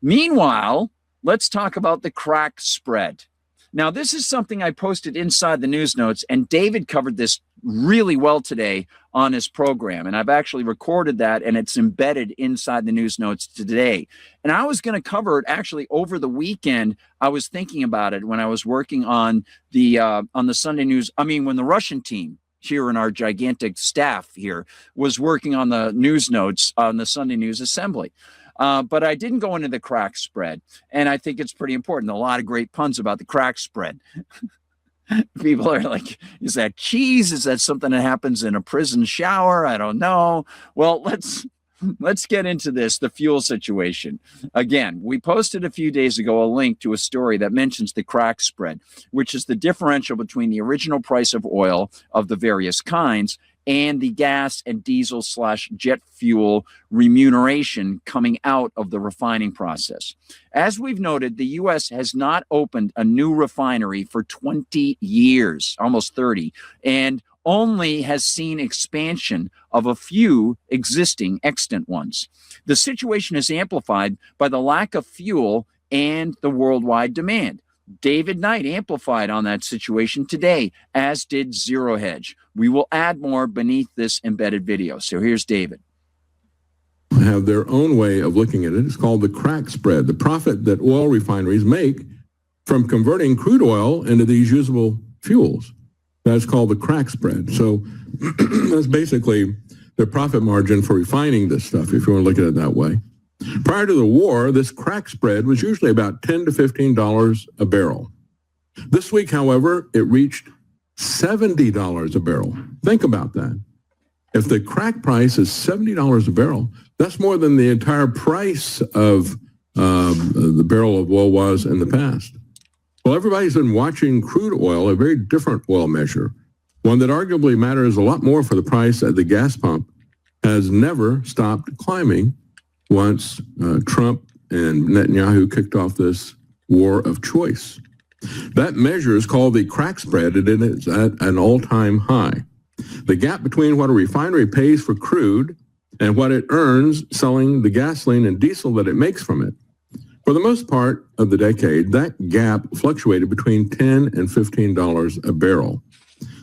Speaker 1: Meanwhile, let's talk about the crack spread. Now, this is something I posted inside the news notes, and David covered this really well today on his program. And I've actually recorded that, and it's embedded inside the news notes today. And I was going to cover it actually over the weekend. I was thinking about it when I was working on the Sunday news. I mean, when the Russian team here in our gigantic staff here was working on the news notes on the Sunday News Assembly. But I didn't go into the crack spread. And I think it's pretty important. A lot of great puns about the crack spread. People are like, is that cheese? Is that something that happens in a prison shower? I don't know. Well, let's get into this, the fuel situation. Again, we posted a few days ago a link to a story that mentions the crack spread, which is the differential between the original price of oil of the various kinds and the gas and diesel / jet fuel remuneration coming out of the refining process. As we've noted, the U.S. has not opened a new refinery for 20 years, almost 30, and only has seen expansion of a few existing extant ones. The situation is amplified by the lack of fuel and the worldwide demand. David Knight amplified on that situation today, as did Zero Hedge. We will add more beneath this embedded video. So here's David.
Speaker 13: have their own way of looking at it. It's called the crack spread, the profit that oil refineries make from converting crude oil into these usable fuels. That's called the crack spread. So that's basically the profit margin for refining this stuff, if you want to look at it that way. Prior to the war, this crack spread was usually about $10 to $15 a barrel. This week, however, it reached $70 a barrel. Think about that. If the crack price is $70 a barrel, that's more than the entire price of the barrel of oil was in the past. Well, everybody's been watching crude oil, a very different oil measure, one that arguably matters a lot more for the price at the gas pump, has never stopped climbing once Trump and Netanyahu kicked off this war of choice. That measure is called the crack spread, and it is at an all-time high. The gap between what a refinery pays for crude and what it earns selling the gasoline and diesel that it makes from it. For the most part of the decade, that gap fluctuated between $10 and $15 a barrel.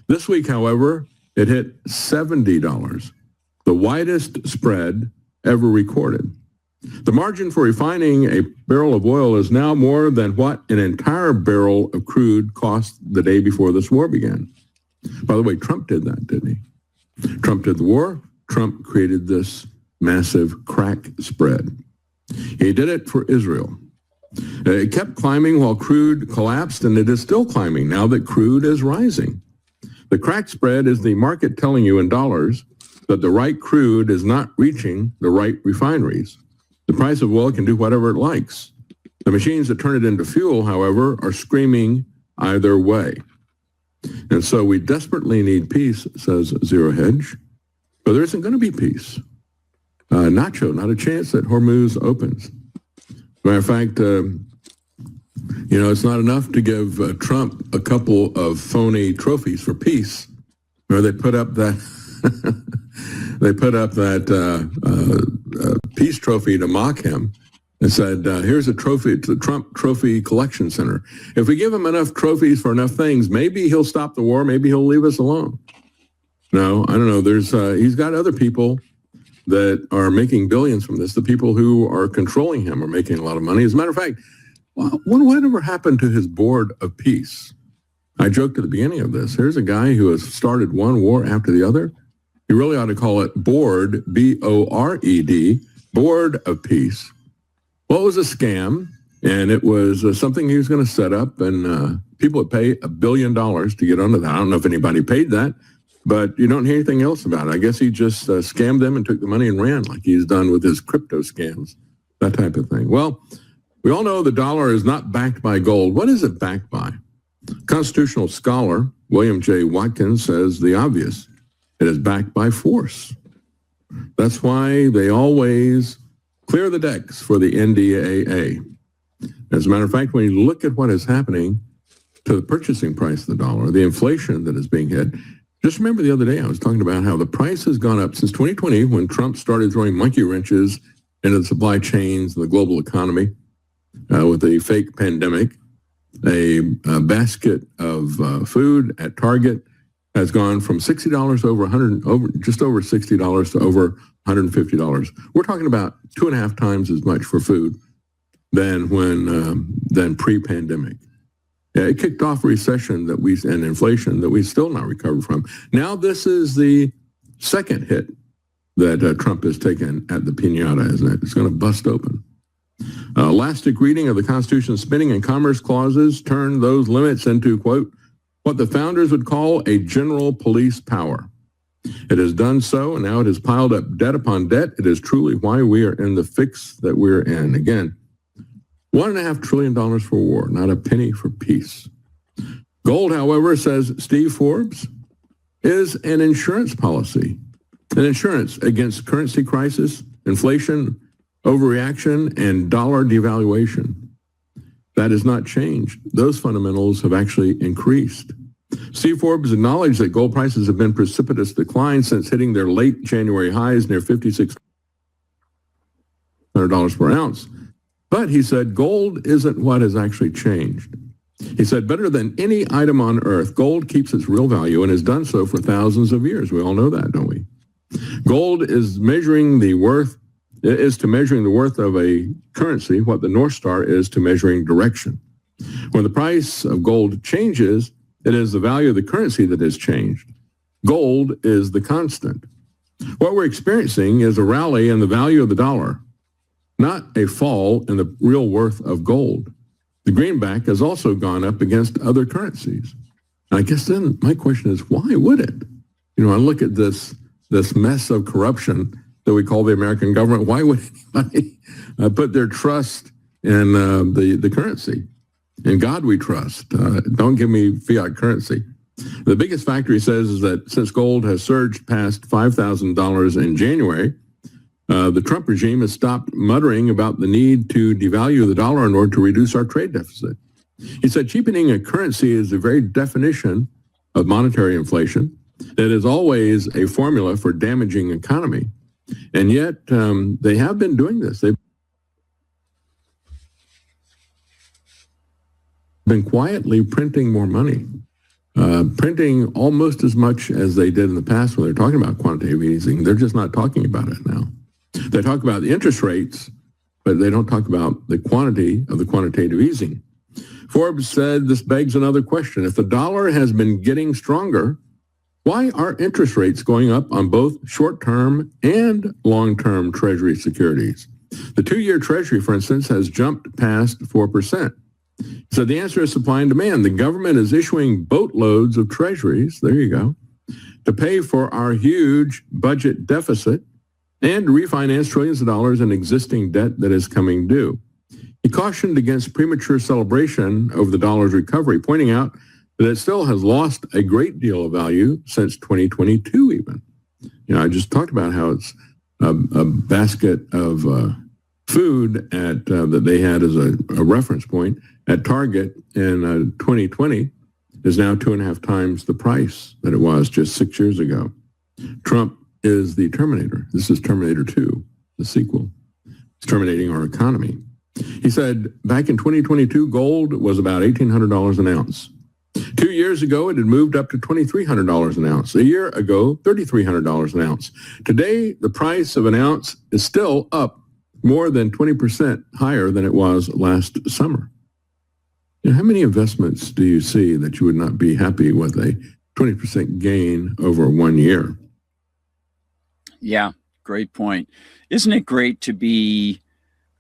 Speaker 13: This week, however, it hit $70, the widest spread ever recorded. The margin for refining a barrel of oil is now more than what an entire barrel of crude cost the day before this war began. By the way, Trump did that, didn't he? Trump did the war. Trump created this massive crack spread. He did it for Israel. It kept climbing while crude collapsed, and it is still climbing now that crude is rising. The crack spread is the market telling you in dollars that the right crude is not reaching the right refineries. The price of oil can do whatever it likes. The machines that turn it into fuel, however, are screaming either way. And so we desperately need peace, says Zero Hedge, but there isn't going to be peace. Nacho, not a chance that Hormuz opens. Matter of fact, it's not enough to give Trump a couple of phony trophies for peace. Or they put up that peace trophy to mock him and said, here's a trophy to the Trump Trophy Collection Center. If we give him enough trophies for enough things, maybe he'll stop the war. Maybe he'll leave us alone. No, I don't know. He's got other people that are making billions from this. The people who are controlling him are making a lot of money. As a matter of fact, whatever happened to his board of peace? I joked at the beginning of this. Here's a guy who has started one war after the other. You really ought to call it board, B-O-R-E-D, board of peace. Well, it was a scam, and it was something he was going to set up, and people would pay $1 billion to get onto that. I don't know if anybody paid that, but you don't hear anything else about it. I guess he just scammed them and took the money and ran like he's done with his crypto scams, that type of thing. Well, we all know the dollar is not backed by gold. What is it backed by? Constitutional scholar William J. Watkins says the obvious. It is backed by force. That's why they always clear the decks for the NDAA. As a matter of fact, when you look at what is happening to the purchasing price of the dollar, the inflation that is being hit, just remember the other day I was talking about how the price has gone up since 2020 when Trump started throwing monkey wrenches into the supply chains, the global economy, with the fake pandemic. A basket of food at Target has gone from $60 just over $60 to over $150. We're talking about 2.5 times as much for food than pre-pandemic. Yeah, it kicked off a recession and inflation that we still not recovered from. Now this is the second hit that Trump has taken at the piñata, isn't it? It's going to bust open. Elastic reading of the Constitution's spending and commerce clauses turned those limits into, quote, what the founders would call a general police power. It has done so, and now it has piled up debt upon debt. It is truly why we are in the fix that we're in. Again, $1.5 trillion for war, not a penny for peace. Gold, however, says Steve Forbes, is an insurance policy, an insurance against currency crisis, inflation, overreaction, and dollar devaluation. That has not changed. Those fundamentals have actually increased. Steve Forbes acknowledged that gold prices have been precipitous decline since hitting their late January highs near $5,600 per ounce. But he said gold isn't what has actually changed. He said better than any item on earth, gold keeps its real value and has done so for thousands of years. We all know that, don't we? Gold is measuring the worth is to measuring the worth of a currency what the North Star is to measuring direction. When the price of gold changes, it is the value of the currency that has changed. Gold is the constant. What we're experiencing is a rally in the value of the dollar, not a fall in the real worth of gold. The greenback has also gone up against other currencies. And I guess then my question is, why would it? You know, I look at this mess of corruption that we call the American government. Why would anybody put their trust in the currency? In God we trust. Don't give me fiat currency. The biggest factor, he says, is that since gold has surged past $5,000 in January, the Trump regime has stopped muttering about the need to devalue the dollar in order to reduce our trade deficit. He said cheapening a currency is the very definition of monetary inflation. It is always a formula for damaging economy. And yet they have been doing this. They've been quietly printing more money, printing almost as much as they did in the past when they're talking about quantitative easing. They're just not talking about it now. They talk about the interest rates, but they don't talk about the quantity of the quantitative easing. Forbes said this begs another question. If the dollar has been getting stronger, why are interest rates going up on both short-term and long-term Treasury securities? The 2-year Treasury, for instance, has jumped past 4%. So the answer is supply and demand. The government is issuing boatloads of treasuries, there you go, to pay for our huge budget deficit and refinance trillions of dollars in existing debt that is coming due. He cautioned against premature celebration over the dollar's recovery, pointing out that it still has lost a great deal of value since 2022 even. You know, I just talked about how it's a basket of food at that they had as a reference point at Target in 2020 is now 2.5 times the price that it was just 6 years ago. Trump is the Terminator. This is Terminator 2, the sequel. It's terminating our economy. He said back in 2022, gold was about $1,800 an ounce. 2 years ago, it had moved up to $2,300 an ounce. A year ago, $3,300 an ounce. Today, the price of an ounce is still up more than 20% higher than it was last summer. You know, how many investments do you see that you would not be happy with a 20% gain over 1 year?
Speaker 1: Yeah, great point. Isn't it great to be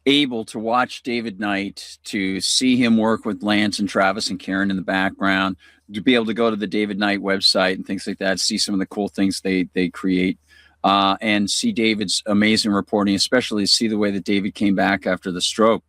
Speaker 1: able to watch David Knight, to see him work with Lance and Travis and Karen in the background, to be able to go to the David Knight website and things like that, see some of the cool things they create, and see David's amazing reporting, especially see the way that David came back after the stroke.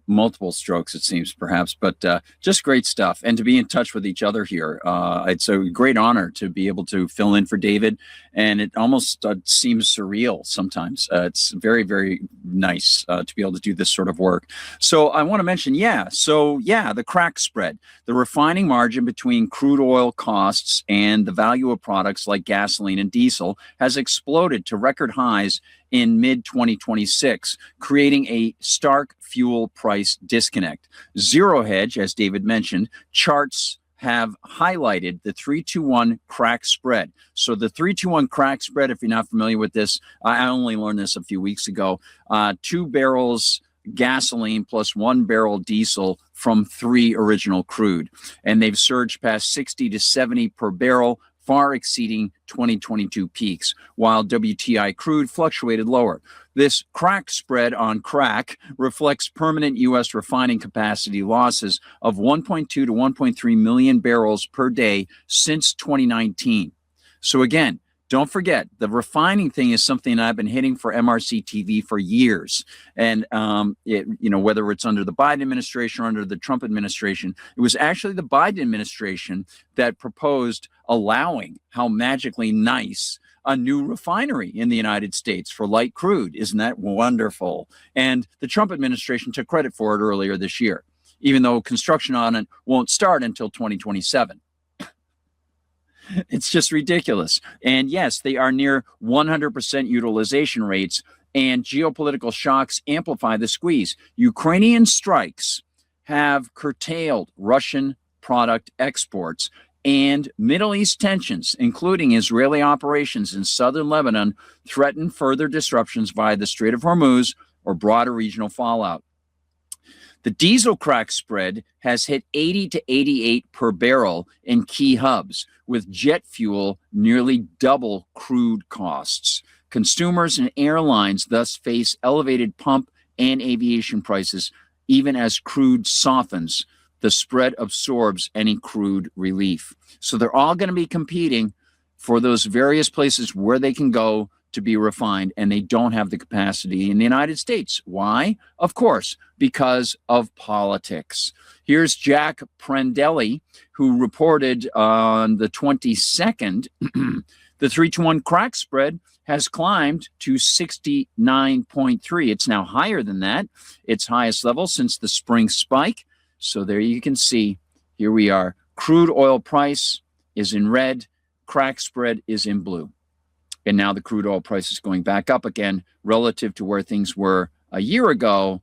Speaker 1: Multiple strokes, it seems, perhaps, but just great stuff. And to be in touch with each other here, it's a great honor to be able to fill in for David. And it almost seems surreal sometimes. It's very, very nice to be able to do this sort of work. So I want to mention, the crack spread, the refining margin between crude oil costs and the value of products like gasoline and diesel has exploded to record highs in mid-2026, creating a stark fuel price disconnect. Zero Hedge, as David mentioned, charts have highlighted the 3-2-1 crack spread. So the 3-2-1 crack spread, if you're not familiar with this, I only learned this a few weeks ago, 2 barrels gasoline plus 1 barrel diesel from 3 original crude. And they've surged past 60 to 70 per barrel, far exceeding 2022 peaks, while WTI crude fluctuated lower. This crack spread on crack reflects permanent U.S. refining capacity losses of 1.2 to 1.3 million barrels per day since 2019. So again, don't forget, the refining thing is something I've been hitting for MRC TV for years. And, whether it's under the Biden administration or under the Trump administration, it was actually the Biden administration that proposed allowing, how magically nice, a new refinery in the United States for light crude. Isn't that wonderful? And the Trump administration took credit for it earlier this year, even though construction on it won't start until 2027. It's just ridiculous. And yes, they are near 100% utilization rates, and geopolitical shocks amplify the squeeze. Ukrainian strikes have curtailed Russian product exports, and Middle East tensions, including Israeli operations in southern Lebanon, threaten further disruptions via the Strait of Hormuz or broader regional fallout. The diesel crack spread has hit 80 to 88 per barrel in key hubs, with jet fuel nearly double crude costs. Consumers and airlines thus face elevated pump and aviation prices, even as crude softens. The spread absorbs any crude relief. So they're all going to be competing for those various places where they can go to be refined, and they don't have the capacity in the United States. Why? Of course, because of politics. Here's Jack Prendelli, who reported on the 22nd, the 3-to-1 crack spread has climbed to 69.3. It's now higher than that, its highest level since the spring spike. So there you can see, here we are. Crude oil price is in red, crack spread is in blue. And now the crude oil price is going back up again relative to where things were a year ago.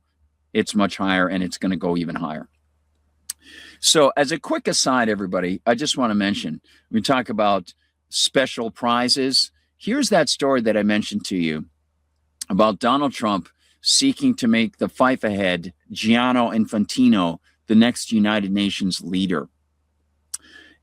Speaker 1: It's much higher, and it's going to go even higher. So as a quick aside, everybody, I just want to mention, we talk about special prizes. Here's that story that I mentioned to you about Donald Trump seeking to make the FIFA head, Gianni Infantino, the next United Nations leader.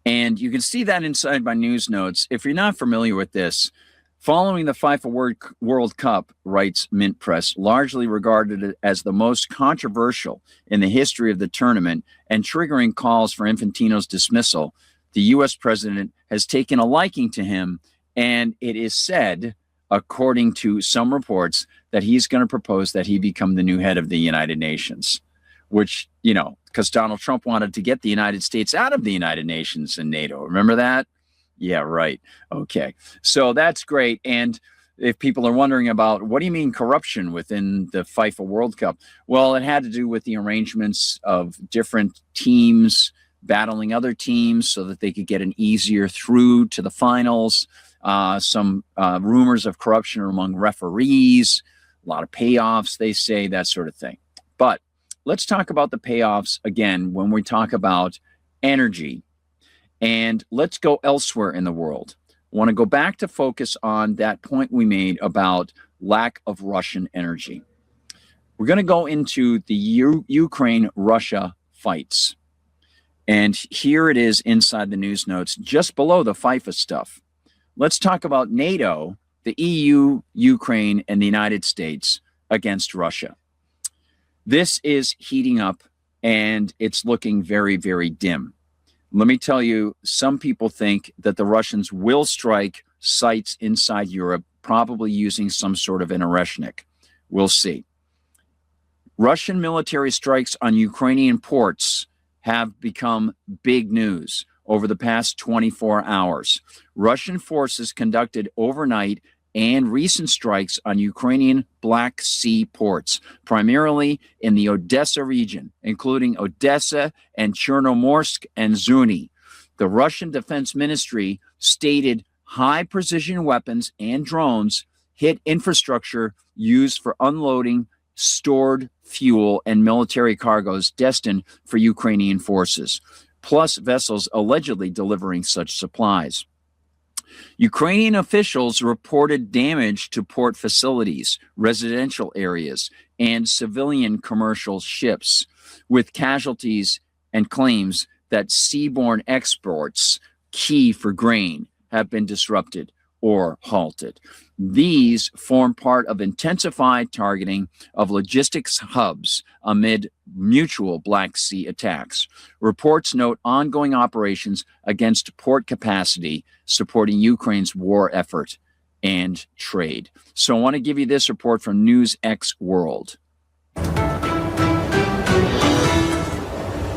Speaker 1: And you can see that inside my news notes. If you're not familiar with this, following the FIFA World Cup, writes Mint Press, largely regarded as the most controversial in the history of the tournament and triggering calls for Infantino's dismissal, the U.S. president has taken a liking to him, and it is said, according to some reports, that he's going to propose that he become the new head of the United Nations, which, you know, because Donald Trump wanted to get the United States out of the United Nations and NATO. Remember that? Yeah, right. Okay. So that's great. And if people are wondering about, what do you mean corruption within the FIFA World Cup? Well, it had to do with the arrangements of different teams battling other teams so that they could get an easier through to the finals. Some rumors of corruption among referees, a lot of payoffs, they say, that sort of thing. But let's talk about the payoffs again when we talk about energy. And let's go elsewhere in the world. I want to go back to focus on that point we made about lack of Russian energy. We're going to go into the Ukraine-Russia fights. And here it is inside the news notes, just below the FIFA stuff. Let's talk about NATO, the EU, Ukraine, and the United States against Russia. This is heating up, and it's looking very, very dim. Let me tell you, some people think that the Russians will strike sites inside Europe, probably using some sort of an Oreshnik. We'll see. Russian military strikes on Ukrainian ports have become big news over the past 24 hours. Russian forces conducted overnight and recent strikes on Ukrainian Black Sea ports, primarily in the Odessa region, including Odessa and Chernomorsk and Zuni. The Russian Defense Ministry stated high-precision weapons and drones hit infrastructure used for unloading stored fuel and military cargoes destined for Ukrainian forces, plus vessels allegedly delivering such supplies. Ukrainian officials reported damage to port facilities, residential areas, and civilian commercial ships, with casualties and claims that seaborne exports, key for grain, have been disrupted or halted. These form part of intensified targeting of logistics hubs amid mutual Black Sea attacks. Reports note ongoing operations against port capacity, supporting Ukraine's war effort and trade. So I want to give you this report from NewsX World.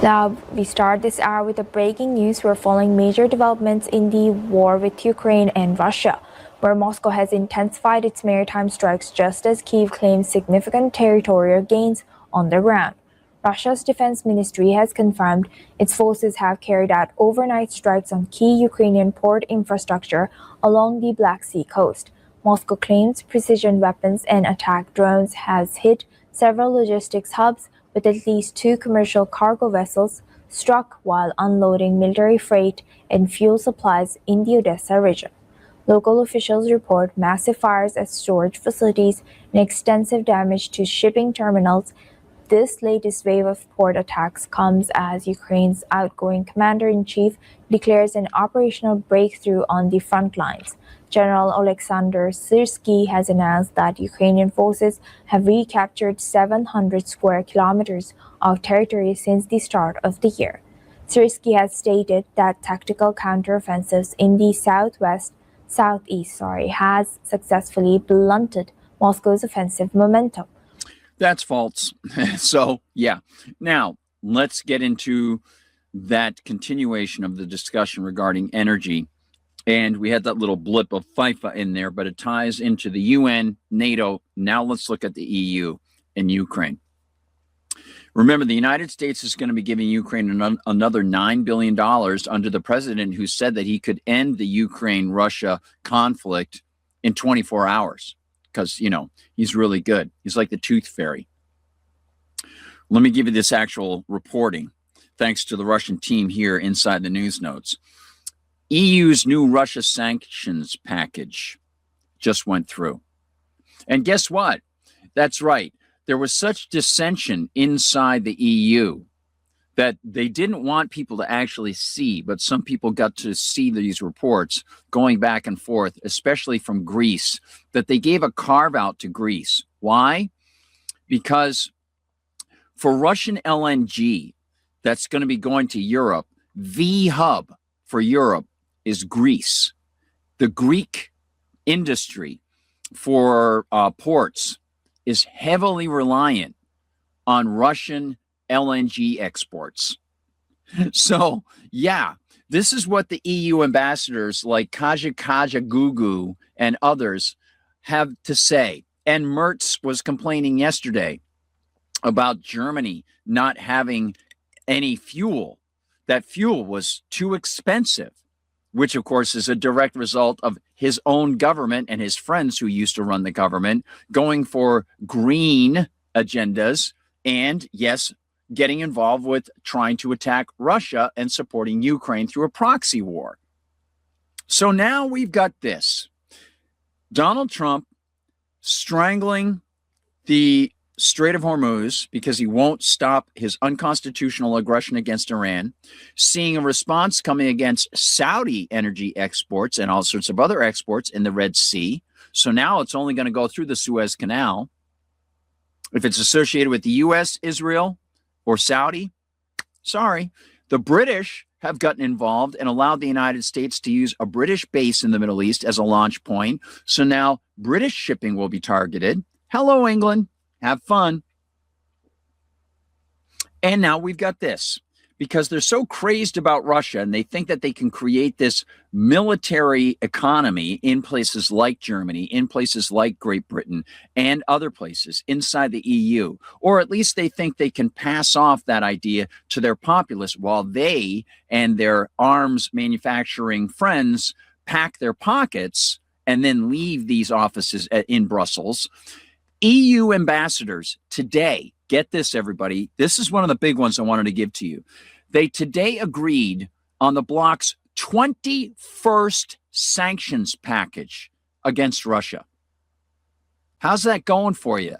Speaker 14: Now, we start this hour with the breaking news. We're following major developments in the war with Ukraine and Russia, where Moscow has intensified its maritime strikes just as Kyiv claims significant territorial gains on the ground. Russia's defense ministry has confirmed its forces have carried out overnight strikes on key Ukrainian port infrastructure along the Black Sea coast. Moscow claims precision weapons and attack drones has hit several logistics hubs, with at least 2 commercial cargo vessels struck while unloading military freight and fuel supplies in the Odessa region. Local officials report massive fires at storage facilities and extensive damage to shipping terminals. This latest wave of port attacks comes as Ukraine's outgoing commander-in-chief declares an operational breakthrough on the front lines. General Oleksandr Syrsky has announced that Ukrainian forces have recaptured 700 square kilometers of territory since the start of the year. Syrsky has stated that tactical counteroffensives in the southeast has successfully blunted Moscow's offensive momentum.
Speaker 1: That's false. So, yeah. Now, let's get into that continuation of the discussion regarding energy. And we had that little blip of FIFA in there, but it ties into the UN, NATO. Now let's look at the EU and Ukraine. Remember, the United States is going to be giving Ukraine another $9 billion under the president who said that he could end the Ukraine-Russia conflict in 24 hours. Because, you know, he's really good. He's like the tooth fairy. Let me give you this actual reporting, thanks to the Russian team here inside the news notes. EU's new Russia sanctions package just went through. And guess what? That's right. There was such dissension inside the EU that they didn't want people to actually see, but some people got to see these reports going back and forth, especially from Greece, that they gave a carve out to Greece. Why? Because for Russian LNG that's going to be going to Europe, the hub for Europe is Greece. The Greek industry for ports is heavily reliant on Russian LNG exports. So, yeah, this is what the EU ambassadors like Kaja Gugu and others have to say. And Merz was complaining yesterday about Germany not having any fuel. That fuel was too expensive, which, of course, is a direct result of his own government and his friends who used to run the government going for green agendas and, yes, getting involved with trying to attack Russia and supporting Ukraine through a proxy war. So now we've got this. Donald Trump strangling the Strait of Hormuz because he won't stop his unconstitutional aggression against Iran, seeing a response coming against Saudi energy exports and all sorts of other exports in the Red Sea. So now it's only going to go through the Suez Canal. If it's associated with the U.S., Israel, or Saudi, sorry. The British have gotten involved and allowed the United States to use a British base in the Middle East as a launch point. So now British shipping will be targeted. Hello, England. Have fun. And now we've got this. Because they're so crazed about Russia and they think that they can create this military economy in places like Germany, in places like Great Britain, and other places inside the EU. Or at least they think they can pass off that idea to their populace while they and their arms manufacturing friends pack their pockets and then leave these offices in Brussels. EU ambassadors today, get this, everybody. This is one of the big ones I wanted to give to you. They today agreed on the bloc's 21st sanctions package against Russia. How's that going for you?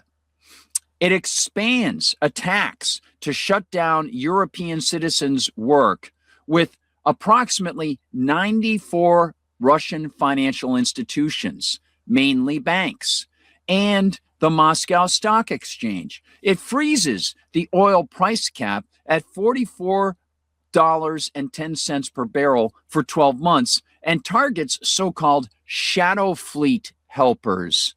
Speaker 1: It expands attacks to shut down European citizens' work with approximately 94 Russian financial institutions, mainly banks, and the Moscow Stock Exchange. It freezes the oil price cap at $44.10 per barrel for 12 months and targets so-called shadow fleet helpers,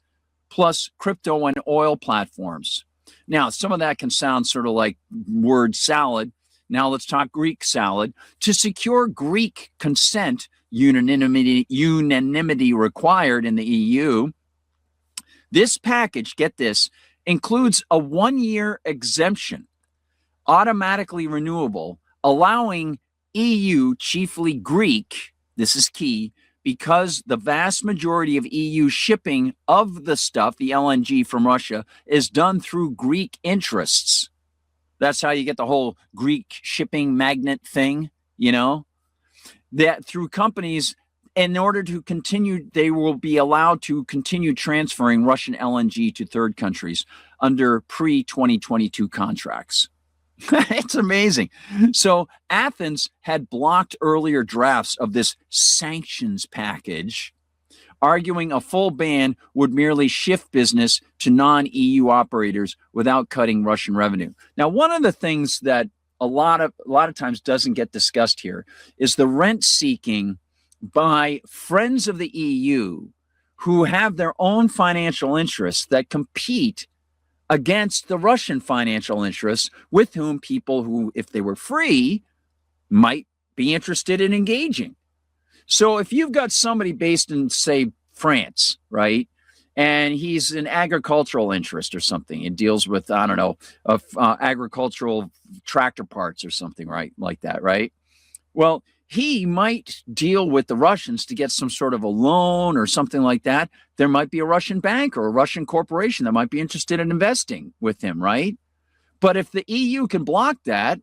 Speaker 1: plus crypto and oil platforms. Now, some of that can sound sort of like word salad. Now let's talk Greek salad. To secure Greek consent, unanimity required in the EU, this package, get this, includes a 1-year exemption, automatically renewable, allowing EU, chiefly Greek, this is key, because the vast majority of EU shipping of the stuff, the LNG from Russia, is done through Greek interests. That's how you get the whole Greek shipping magnet thing, that through companies, in order to continue, they will be allowed to continue transferring Russian LNG to third countries under pre-2022 contracts. It's amazing. So Athens had blocked earlier drafts of this sanctions package, arguing a full ban would merely shift business to non-EU operators without cutting Russian revenue. Now, one of the things that a lot of times doesn't get discussed here is the rent seeking by friends of the EU who have their own financial interests that compete against the Russian financial interests, with whom people who, if they were free, might be interested in engaging. So if you've got somebody based in, say, France, right, and he's an agricultural interest or something, it deals with, I don't know, agricultural tractor parts or something, right, like that, right? Well, he might deal with the Russians to get some sort of a loan or something like that. There might be a Russian bank or a Russian corporation that might be interested in investing with him, right? But if the EU can block that,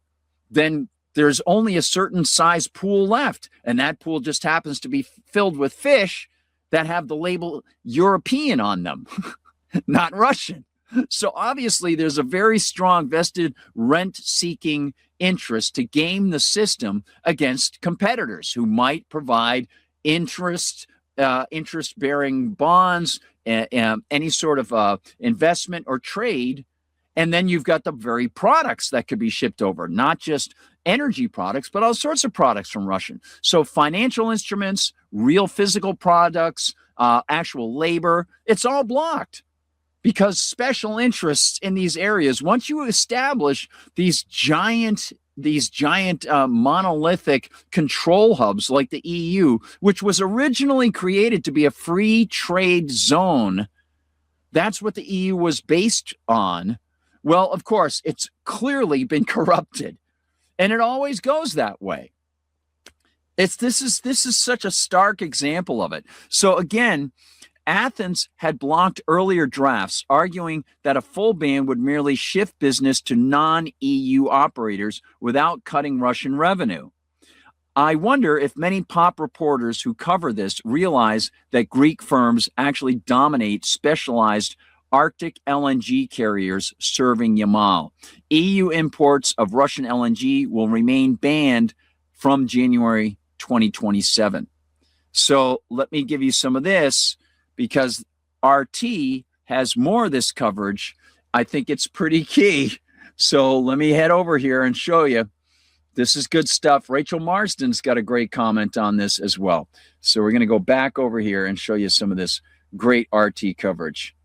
Speaker 1: then there's only a certain size pool left. And that pool just happens to be filled with fish that have the label European on them, not Russian. So obviously there's a very strong vested rent-seeking interest to game the system against competitors who might provide interest-bearing bonds, any sort of investment or trade. And then you've got the very products that could be shipped over, not just energy products, but all sorts of products from Russian. So financial instruments, real physical products, actual labor, it's all blocked. Because special interests in these areas, once you establish these giant monolithic control hubs like the EU, which was originally created to be a free trade zone, that's what the EU was based on. Well, of course, it's clearly been corrupted, and it always goes that way. This is such a stark example of it. So again, Athens had blocked earlier drafts, arguing that a full ban would merely shift business to non-EU operators without cutting Russian revenue. I wonder if many pop reporters who cover this realize that Greek firms actually dominate specialized Arctic LNG carriers serving Yamal. EU imports of Russian LNG will remain banned from January 2027. So let me give you some of this, because RT has more of this coverage. I think it's pretty key. So let me head over here and show you. This is good stuff. Rachel Marsden's got a great comment on this as well. So we're going to go back over here and show you some of this great RT coverage.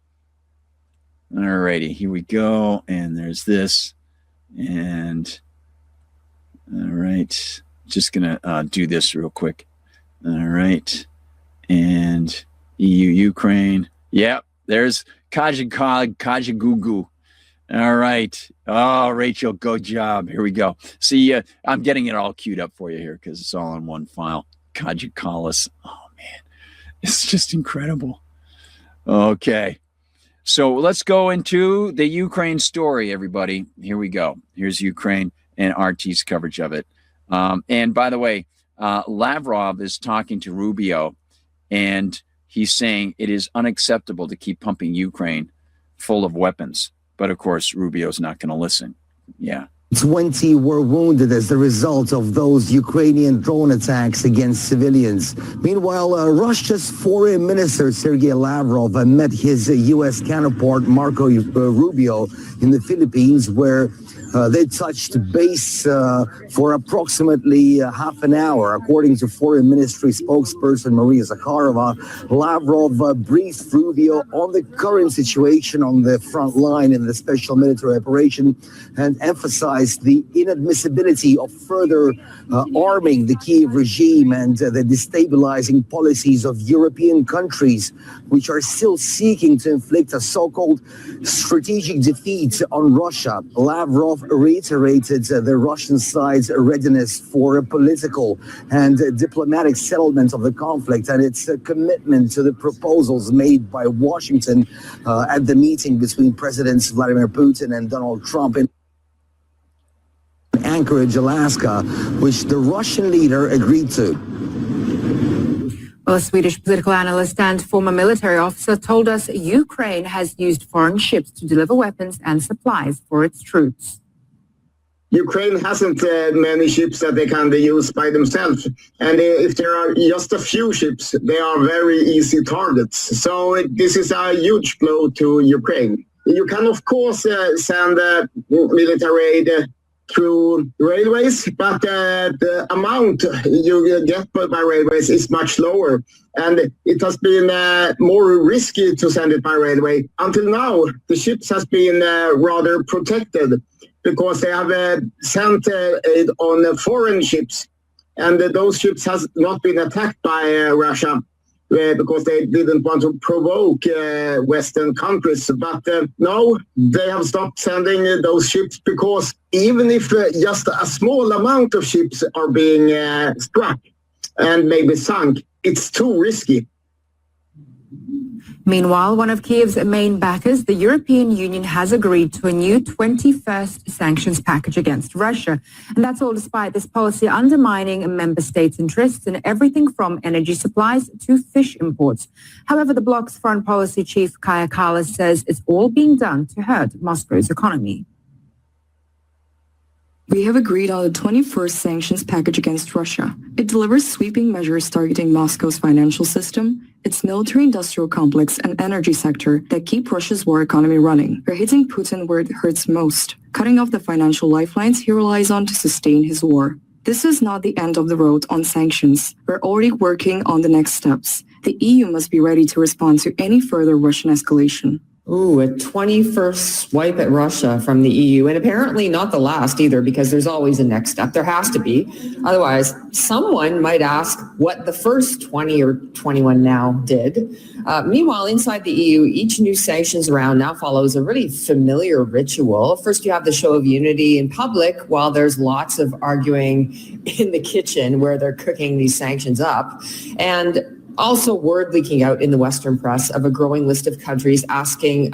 Speaker 1: All righty, here we go. And there's this. And all right, just going to do this real quick. All right. And EU, Ukraine. Yep, there's Kajagugu. All right. Oh, Rachel, good job. Here we go. See, I'm getting it all queued up for you here because it's all in one file. Kajikalis. Oh, man. It's just incredible. Okay. So let's go into the Ukraine story, everybody. Here we go. Here's Ukraine and RT's coverage of it. And by the way, Lavrov is talking to Rubio, and he's saying it is unacceptable to keep pumping Ukraine full of weapons. But of course, Rubio's not going to listen. Yeah.
Speaker 15: 20 were wounded as the result of those Ukrainian drone attacks against civilians. Meanwhile, Russia's Foreign Minister Sergei Lavrov met his U.S. counterpart Marco Rubio in the Philippines, where they touched base for approximately half an hour. According to Foreign Ministry spokesperson Maria Zakharova, Lavrov briefed Rubio on the current situation on the front line in the special military operation and emphasized the inadmissibility of further arming the Kyiv regime and the destabilizing policies of European countries, which are still seeking to inflict a so-called strategic defeat on Russia. Lavrov reiterated the Russian side's readiness for a political and diplomatic settlement of the conflict and its commitment to the proposals made by Washington at the meeting between Presidents Vladimir Putin and Donald Trump. Anchorage, Alaska, which the Russian leader agreed to.
Speaker 2: Well, a Swedish political analyst and former military officer told us Ukraine has used foreign ships to deliver weapons and supplies for its troops.
Speaker 16: Ukraine hasn't many ships that they can use by themselves. And if there are just a few ships, they are very easy targets. So this is a huge blow to Ukraine. You can, of course, send military aid through railways, but the amount you get by railways is much lower. And it has been more risky to send it by railway. Until now, the ships has been rather protected, because they have sent aid on foreign ships, and those ships has not been attacked by Russia because they didn't want to provoke Western countries. But now they have stopped sending those ships, because even if just a small amount of ships are being struck and maybe sunk, it's too risky.
Speaker 2: Meanwhile, one of Kiev's main backers, the European Union, has agreed to a new 21st sanctions package against Russia. And that's all despite this policy undermining member states' interests in everything from energy supplies to fish imports. However, the bloc's foreign policy chief, Kaja Kallas, says it's all being done to hurt Moscow's economy.
Speaker 17: We have agreed on the 21st sanctions package against Russia. It delivers sweeping measures targeting Moscow's financial system, its military-industrial complex and energy sector that keep Russia's war economy running. We're hitting Putin where it hurts most, cutting off the financial lifelines he relies on to sustain his war. This is not the end of the road on sanctions. We're already working on the next steps. The EU must be ready to respond to any further Russian escalation.
Speaker 18: Ooh, a 21st swipe at Russia from the EU, and apparently not the last either, because there's always a next step. There has to be. Otherwise, someone might ask what the first 20 or 21 now did. Meanwhile, inside the EU, each new sanctions round now follows a really familiar ritual. First, you have the show of unity in public, while there's lots of arguing in the kitchen where they're cooking these sanctions up. And also word leaking out in the Western press of a growing list of countries asking,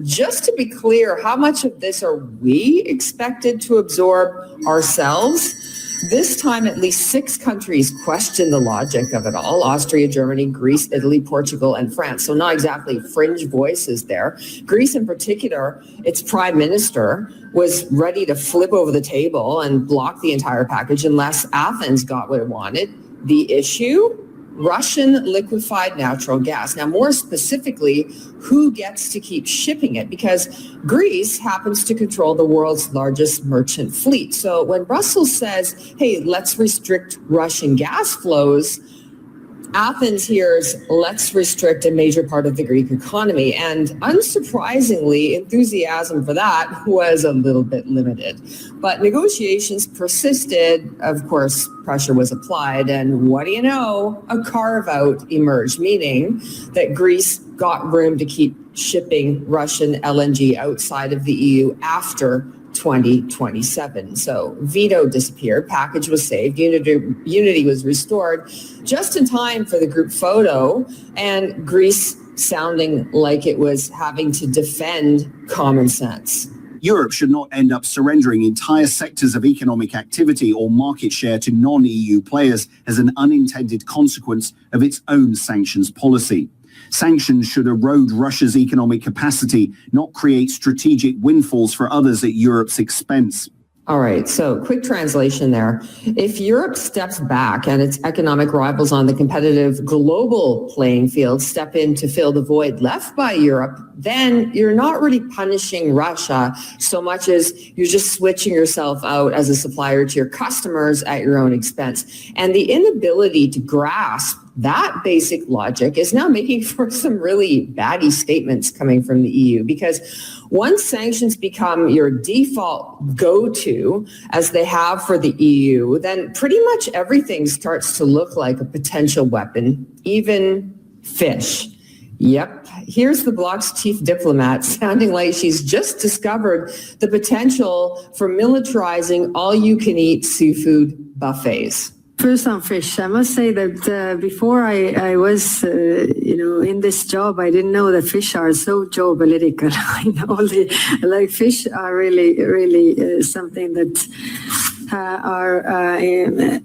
Speaker 18: just to be clear, how much of this are we expected to absorb ourselves? This time, at least 6 countries question the logic of it all: Austria, Germany, Greece, Italy, Portugal, and France. So not exactly fringe voices there. Greece in particular, its prime minister was ready to flip over the table and block the entire package unless Athens got what it wanted. The issue? Russian liquefied natural gas. Now, more specifically, who gets to keep shipping it? Because Greece happens to control the world's largest merchant fleet. So when Brussels says, hey, let's restrict Russian gas flows, Athens hears, let's restrict a major part of the Greek economy. And unsurprisingly, enthusiasm for that was a little bit limited. But negotiations persisted. Of course, pressure was applied. And what do you know? A carve-out emerged, meaning that Greece got room to keep shipping Russian LNG outside of the EU after 2027. So veto disappeared, package was saved, unity was restored just in time for the group photo, and Greece sounding like it was having to defend common sense.
Speaker 4: Europe should not end up surrendering entire sectors of economic activity or market share to non-EU players as an unintended consequence of its own sanctions policy. Sanctions should erode Russia's economic capacity, not create strategic windfalls for others at Europe's expense.
Speaker 18: All right, so quick translation there. If Europe steps back and its economic rivals on the competitive global playing field step in to fill the void left by Europe, then you're not really punishing Russia so much as you're just switching yourself out as a supplier to your customers at your own expense. And the inability to grasp that basic logic is now making for some really batty statements coming from the EU, because once sanctions become your default go-to, as they have for the EU, then pretty much everything starts to look like a potential weapon, even fish. Yep, here's the bloc's chief diplomat sounding like she's just discovered the potential for militarizing all-you-can-eat seafood buffets.
Speaker 19: First on fish, I must say that before I was, in this job, I didn't know that fish are so geopolitical. I know fish are really, really something that are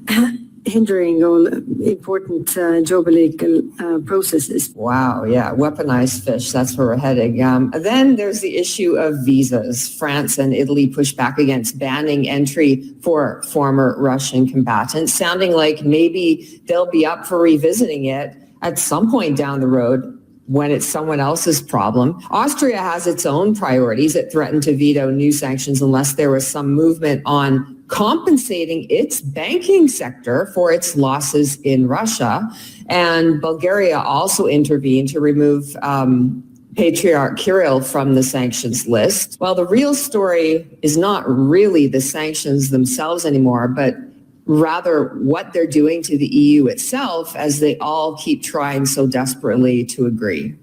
Speaker 19: hindering all important geopolitical processes.
Speaker 18: Wow, yeah, weaponized fish, that's where we're heading. Then there's the issue of visas. France and Italy push back against banning entry for former Russian combatants, sounding like maybe they'll be up for revisiting it at some point down the road when it's someone else's problem. Austria has its own priorities. It threatened to veto new sanctions unless there was some movement on compensating its banking sector for its losses in Russia. And Bulgaria also intervened to remove Patriarch Kirill from the sanctions list. Well, the real story is not really the sanctions themselves anymore, but rather what they're doing to the EU itself as they all keep trying so desperately to agree.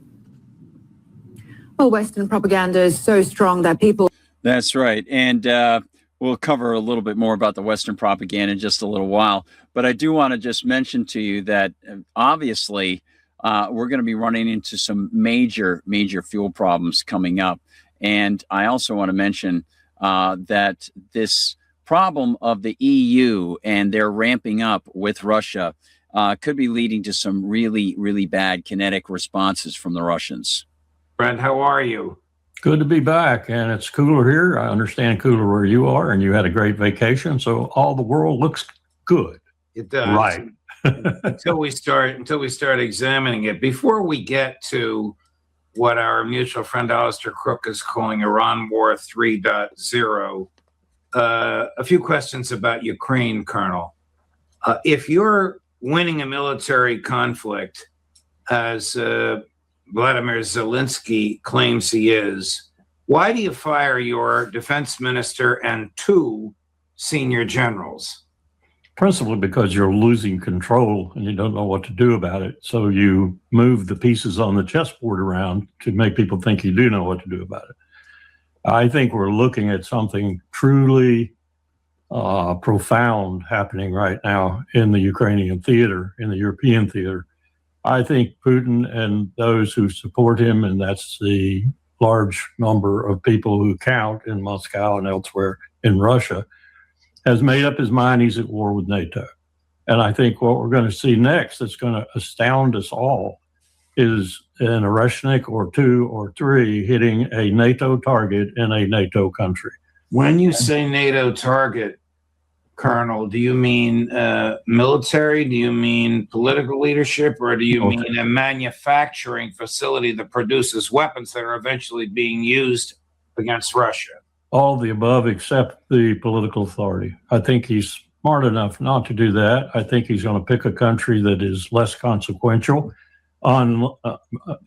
Speaker 2: Well, Western propaganda is so strong that people...
Speaker 1: That's right. And we'll cover a little bit more about the Western propaganda in just a little while. But I do want to just mention to you that obviously we're going to be running into some major fuel problems coming up. And I also want to mention that this problem of the EU and their ramping up with Russia could be leading to some really, really bad kinetic responses from the Russians.
Speaker 20: Brent, how are you?
Speaker 21: Good to be back, and it's cooler here. I understand cooler where you are, and you had a great vacation, so all the world looks good.
Speaker 20: It does.
Speaker 21: Right.
Speaker 20: until we start examining it. Before we get to what our mutual friend Alistair Crook is calling Iran War 3.0, a few questions about Ukraine, Colonel. If you're winning a military conflict, as Vladimir Zelensky claims he is, why do you fire your defense minister and 2 senior generals?
Speaker 21: Principally because you're losing control and you don't know what to do about it. So you move the pieces on the chessboard around to make people think you do know what to do about it. I think we're looking at something truly profound happening right now in the Ukrainian theater, in the European theater. I think Putin and those who support him, and that's the large number of people who count in Moscow and elsewhere in Russia, has made up his mind he's at war with NATO. And I think what we're going to see next that's going to astound us all is an Oreshnik or 2 or 3 hitting a NATO target in a NATO country.
Speaker 20: When you say NATO target, Colonel, do you mean military? Do you mean political leadership? Or do you mean a manufacturing facility that produces weapons that are eventually being used against Russia?
Speaker 21: All the above except the political authority. I think he's smart enough not to do that. I think he's going to pick a country that is less consequential,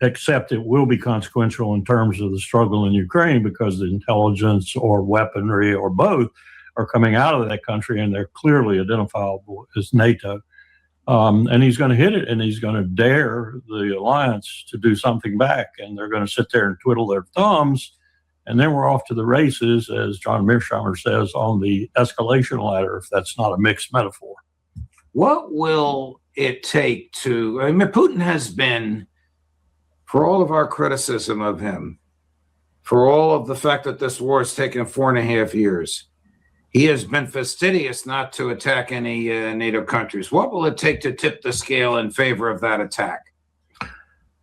Speaker 21: except it will be consequential in terms of the struggle in Ukraine because the intelligence or weaponry or both are coming out of that country, and they're clearly identifiable as NATO. And he's going to hit it, and he's going to dare the alliance to do something back, and they're going to sit there and twiddle their thumbs, and then we're off to the races, as John Mearsheimer says, on the escalation ladder, if that's not a mixed metaphor.
Speaker 20: What will it take to... I mean, Putin has been, for all of our criticism of him, for all of the fact that this war has taken 4.5 years, he has been fastidious not to attack any NATO countries. What will it take to tip the scale in favor of that attack?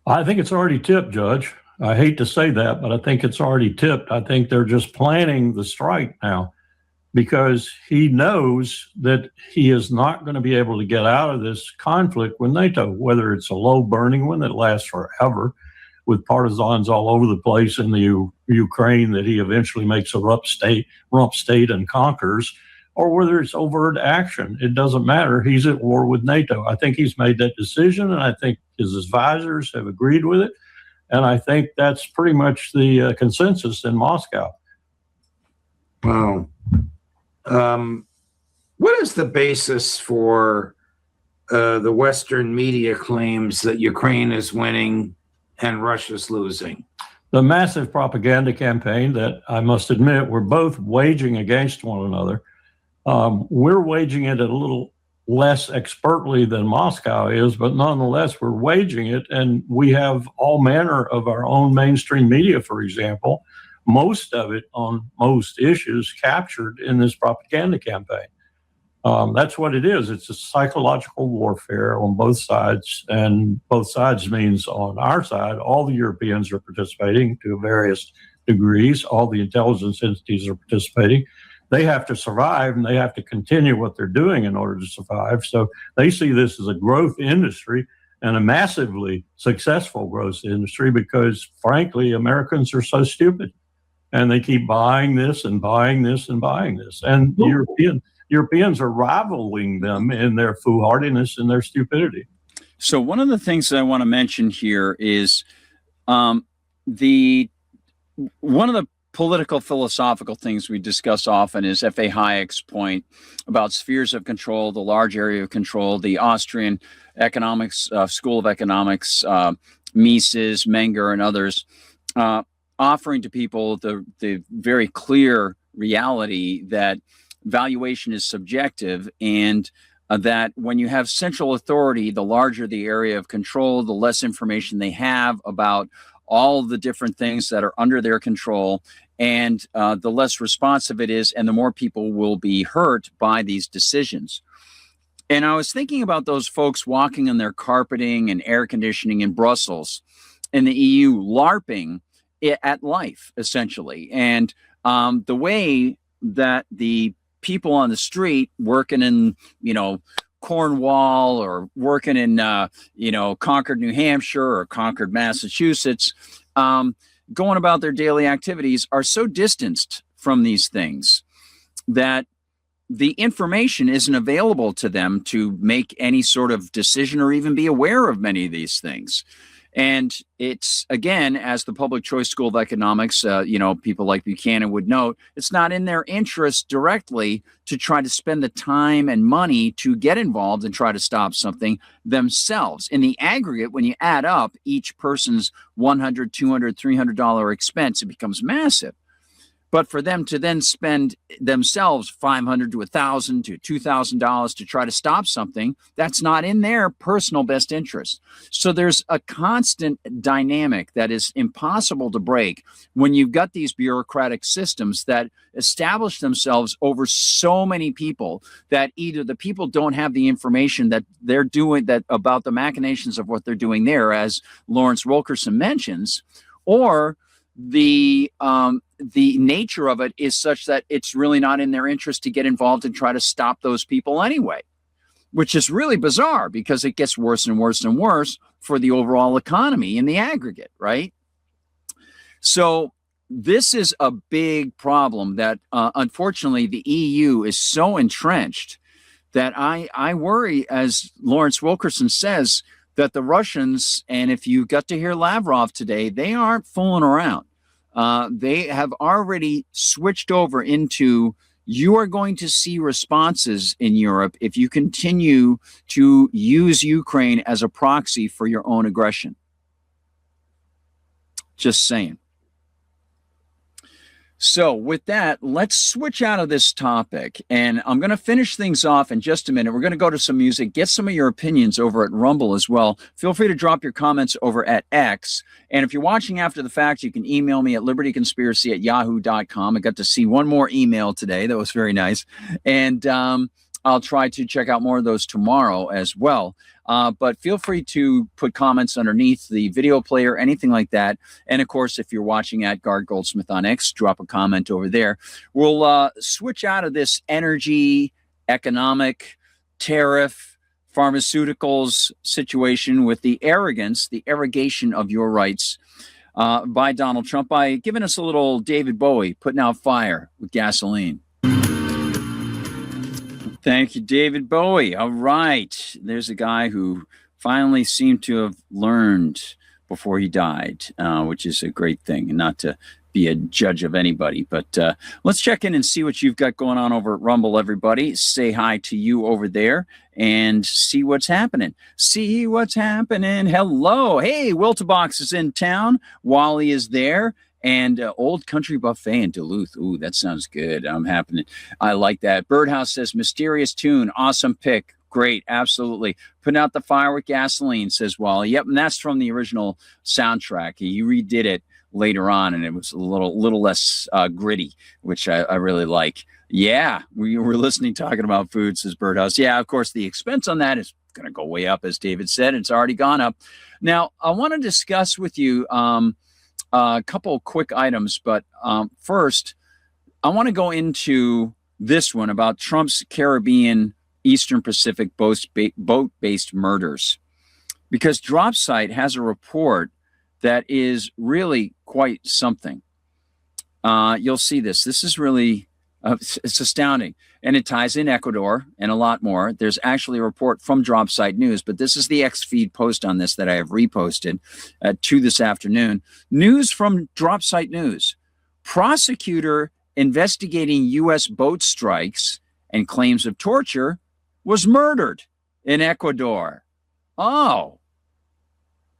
Speaker 21: I think it's already tipped, Judge. I hate to say that, but I think it's already tipped. I think they're just planning the strike now because he knows that he is not going to be able to get out of this conflict with NATO, whether it's a low-burning one that lasts forever with partisans all over the place in the Ukraine that he eventually makes a rump state and conquers, or whether it's overt action. It doesn't matter. He's at war with NATO. I think he's made that decision, and I think his advisors have agreed with it. And I think that's pretty much the consensus in Moscow.
Speaker 20: Wow. What is the basis for the Western media claims that Ukraine is winning and Russia's losing?
Speaker 21: The massive propaganda campaign that I must admit we're both waging against one another. We're waging it at a little less expertly than Moscow is, but nonetheless, we're waging it. And we have all manner of our own mainstream media, for example, most of it on most issues captured in this propaganda campaign. That's what it is. It's a psychological warfare on both sides. And both sides means on our side, all the Europeans are participating to various degrees. All the intelligence entities are participating. They have to survive and they have to continue what they're doing in order to survive. So they see this as a growth industry and a massively successful growth industry because, frankly, Americans are so stupid and they keep buying this and buying this and buying this. And Europeans are rivaling them in their foolhardiness and their stupidity.
Speaker 1: So one of the things that I want to mention here is one of the political philosophical things we discuss often is F.A. Hayek's point about spheres of control, the large area of control, the Austrian economics, School of Economics, Mises, Menger, and others, offering to people the very clear reality that valuation is subjective and that when you have central authority, the larger the area of control, the less information they have about all the different things that are under their control, and the less responsive it is, and the more people will be hurt by these decisions. And I was thinking about those folks walking on their carpeting and air conditioning in Brussels in the EU, LARPing at life, essentially. And the way that the people on the street working in, Cornwall or working in, Concord, New Hampshire or Concord, Massachusetts, going about their daily activities are so distanced from these things that the information isn't available to them to make any sort of decision or even be aware of many of these things. And it's, again, as the Public Choice School of Economics, people like Buchanan would note, it's not in their interest directly to try to spend the time and money to get involved and try to stop something themselves. In the aggregate, when you add up each person's $100, $200, $300 expense, it becomes massive. But for them to then spend themselves $500 to $1,000 to $2,000 to try to stop something, that's not in their personal best interest. So there's a constant dynamic that is impossible to break when you've got these bureaucratic systems that establish themselves over so many people that either the people don't have the information that they're doing that about the machinations of what they're doing there, as Lawrence Wilkerson mentions, or the nature of it is such that it's really not in their interest to get involved and try to stop those people anyway, which is really bizarre because it gets worse and worse and worse for the overall economy in the aggregate, right? So this is a big problem that unfortunately the EU is so entrenched that I worry, as Lawrence Wilkerson says, that the Russians, and if you got to hear Lavrov today, they aren't fooling around. They have already switched over into, you are going to see responses in Europe if you continue to use Ukraine as a proxy for your own aggression. Just saying. So with that, let's switch out of this topic, and I'm going to finish things off in just a minute. We're going to go to some music, get some of your opinions over at Rumble as well. Feel free to drop your comments over at X. And if you're watching after the fact, you can email me at libertyconspiracy@yahoo.com. I got to see one more email today. That was very nice. And I'll try to check out more of those tomorrow as well. But feel free to put comments underneath the video player, anything like that. And of course, if you're watching at Gard Goldsmith on X, drop a comment over there. We'll switch out of this energy, economic, tariff, pharmaceuticals situation with the arrogance, the arrogation of your rights by Donald Trump by giving us a little David Bowie, putting out fire with gasoline. Thank you, David Bowie. All right. There's a guy who finally seemed to have learned before he died, which is a great thing, and not to be a judge of anybody. But let's check in and see what you've got going on over at Rumble, everybody. Say hi to you over there and see what's happening. See what's happening. Hello. Hey, Wiltabox is in town. Wally is there. And Old Country Buffet in Duluth. Ooh, that sounds good. I'm happy. I like that. Birdhouse says, mysterious tune. Awesome pick. Great. Absolutely. Putting out the fire with gasoline, says Wally. Yep. And that's from the original soundtrack. He redid it later on, and it was a little less gritty, which I really like. Yeah. We were listening, talking about food, says Birdhouse. Yeah, of course, the expense on that is going to go way up, as David said. It's already gone up. Now, I want to discuss with you a couple quick items, but first, I want to go into this one about Trump's Caribbean Eastern Pacific boat-based murders, because DropSite has a report that is really quite something. You'll see this. This is really it's astounding, and it ties in Ecuador and a lot more. There's actually a report from DropSite News, but this is the X-Feed post on this that I have reposted to this afternoon. News from DropSite News. Prosecutor investigating U.S. boat strikes and claims of torture was murdered in Ecuador. Oh,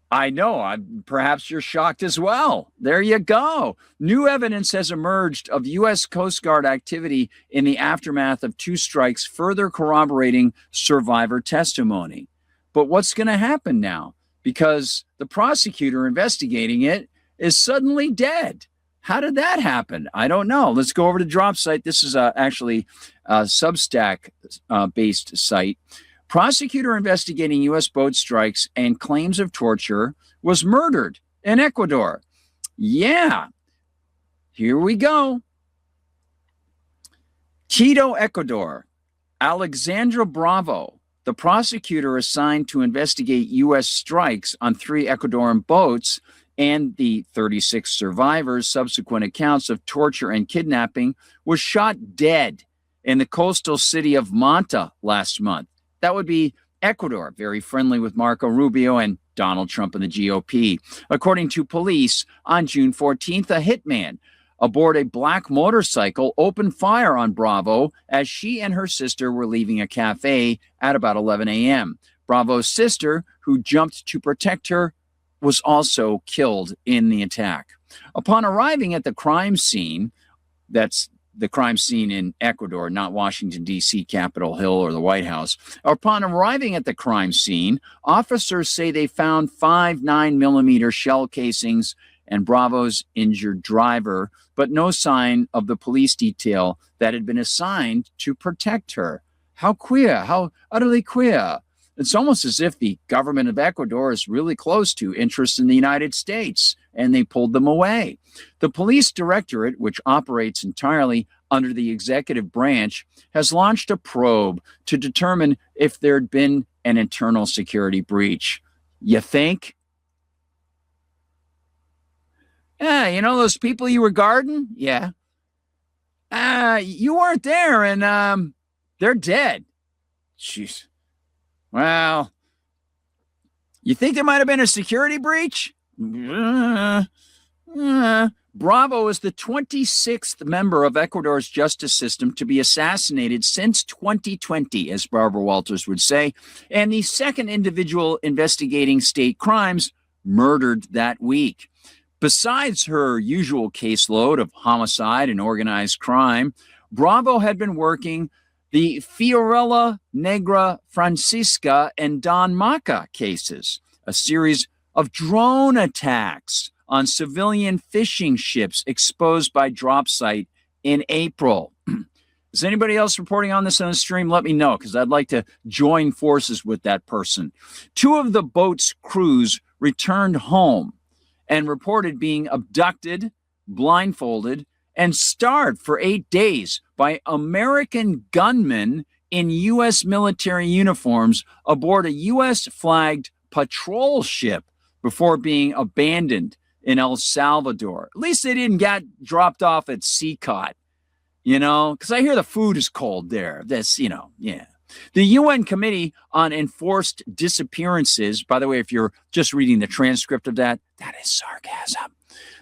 Speaker 1: I know. Perhaps you're shocked as well. There you go. New evidence has emerged of U.S. Coast Guard activity in the aftermath of 2 strikes, further corroborating survivor testimony. But what's going to happen now? Because the prosecutor investigating it is suddenly dead. How did that happen? I don't know. Let's go over to DropSite. This is actually a Substack-based site. Prosecutor investigating U.S. boat strikes and claims of torture was murdered in Ecuador. Yeah. Here we go. Quito, Ecuador. Alexandra Bravo, the prosecutor assigned to investigate U.S. strikes on 3 Ecuadorian boats and the 36 survivors' subsequent accounts of torture and kidnapping, was shot dead in the coastal city of Manta last month. That would be Ecuador, very friendly with Marco Rubio and Donald Trump and the GOP. According to police, on June 14th, a hitman aboard a black motorcycle opened fire on Bravo as she and her sister were leaving a cafe at about 11 a.m. Bravo's sister, who jumped to protect her, was also killed in the attack. Upon arriving at the crime scene, that's the crime scene in Ecuador, not Washington, D.C., Capitol Hill, or the White House. Upon arriving at the crime scene, officers say they found 5 9mm shell casings and Bravo's injured driver, but no sign of the police detail that had been assigned to protect her. How queer, how utterly queer. It's almost as if the government of Ecuador is really close to interests in the United States, and they pulled them away. The police directorate, which operates entirely under the executive branch, has launched a probe to determine if there had been an internal security breach. You think? Yeah, you know those people you were guarding? Yeah. You weren't there, and they're dead. Jeez. Well, you think there might have been a security breach? Bravo is the 26th member of Ecuador's justice system to be assassinated since 2020, as Barbara Walters would say, and the second individual investigating state crimes murdered that week. Besides her usual caseload of homicide and organized crime, Bravo had been working the Fiorella Negra Francisca and Don Maca cases, a series of drone attacks on civilian fishing ships exposed by DropSite in April. Is anybody else reporting on this on the stream? Let me know, because I'd like to join forces with that person. 2 of the boat's crews returned home and reported being abducted, blindfolded, and starved for 8 days by American gunmen in U.S. military uniforms aboard a U.S.-flagged patrol ship before being abandoned in El Salvador. At least they didn't get dropped off at Seacot, you know, because I hear the food is cold there. That's, you know, yeah. The UN Committee on Enforced Disappearances, by the way, if you're just reading the transcript of that, that is sarcasm.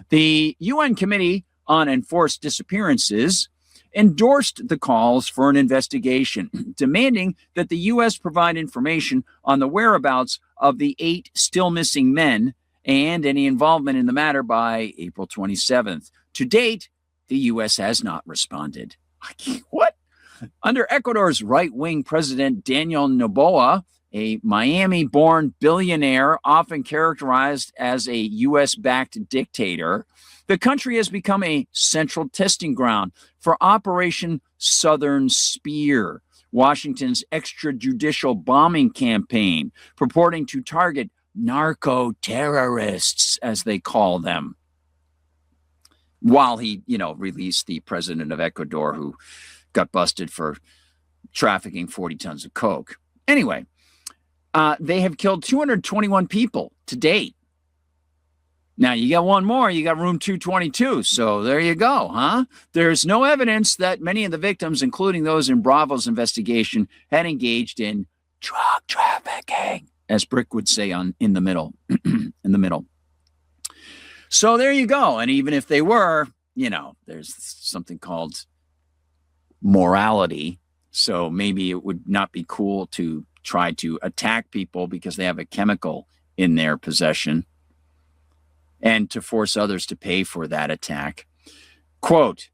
Speaker 1: The UN Committee on Enforced Disappearances endorsed the calls for an investigation, demanding that the U.S. provide information on the whereabouts of the 8 still missing men and any involvement in the matter by April 27th. To date, the U.S. has not responded. What? Under Ecuador's right-wing president, Daniel Noboa, a Miami-born billionaire often characterized as a U.S.-backed dictator, the country has become a central testing ground for Operation Southern Spear, Washington's extrajudicial bombing campaign, purporting to target narco-terrorists, as they call them. While he, released the president of Ecuador, who got busted for trafficking 40 tons of coke. Anyway, they have killed 221 people to date. Now, you got one more. You got room 222. So there you go, huh? There's no evidence that many of the victims, including those in Bravo's investigation, had engaged in drug trafficking, as Brick would say in the middle. In the middle. So there you go. And even if they were, there's something called morality. So maybe it would not be cool to try to attack people because they have a chemical in their possession, and to force others to pay for that attack. Quote,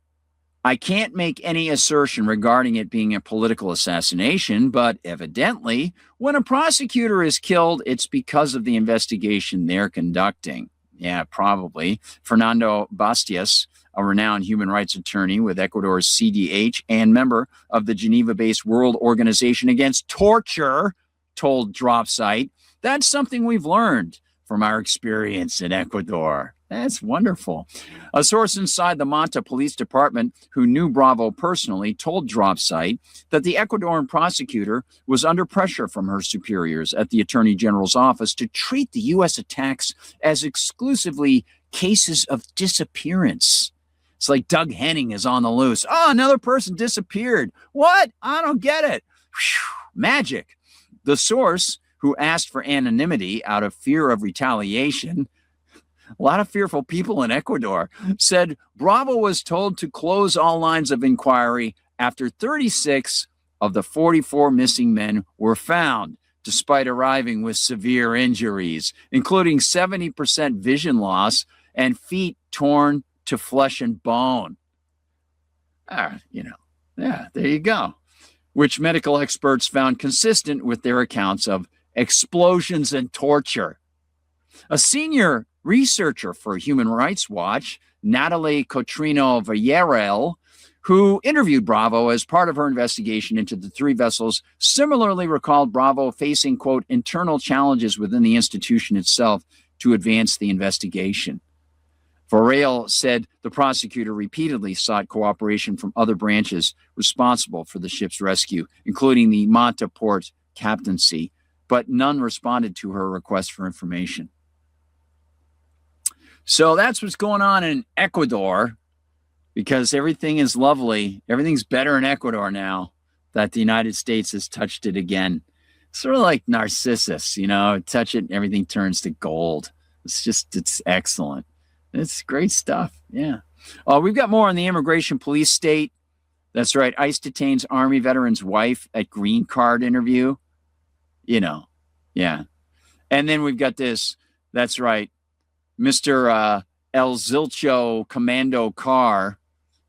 Speaker 1: I can't make any assertion regarding it being a political assassination, but evidently, when a prosecutor is killed, it's because of the investigation they're conducting. Yeah, probably. Fernando Bastias, a renowned human rights attorney with Ecuador's CDH and member of the Geneva-based World Organization Against Torture, told Dropsite, that's something we've learned from our experience in Ecuador. That's wonderful. A source inside the Manta Police Department who knew Bravo personally told Dropsite that the Ecuadorian prosecutor was under pressure from her superiors at the Attorney General's office to treat the U.S. attacks as exclusively cases of disappearance. It's like Doug Henning is on the loose. Oh, another person disappeared. What? I don't get it. Whew, magic. The source, who asked for anonymity out of fear of retaliation, a lot of fearful people in Ecuador, said Bravo was told to close all lines of inquiry after 36 of the 44 missing men were found, despite arriving with severe injuries, including 70% vision loss and feet torn to flesh and bone. Yeah, there you go. Which medical experts found consistent with their accounts of explosions and torture. A senior researcher for Human Rights Watch, Natalie Cotrino Villarreal, who interviewed Bravo as part of her investigation into the three vessels, similarly recalled Bravo facing, quote, internal challenges within the institution itself to advance the investigation. Villarreal said the prosecutor repeatedly sought cooperation from other branches responsible for the ship's rescue, including the Manta Port Captaincy, but none responded to her request for information. So that's what's going on in Ecuador, because everything is lovely. Everything's better in Ecuador now that the United States has touched it again. Sort of like Narcissus, touch it and everything turns to gold. It's excellent. It's great stuff. Yeah. We've got more on the immigration police state. That's right. ICE detains Army veteran's wife at green card interview. Yeah. And then we've got this. That's right. Mr. El Zilcho Commando Carr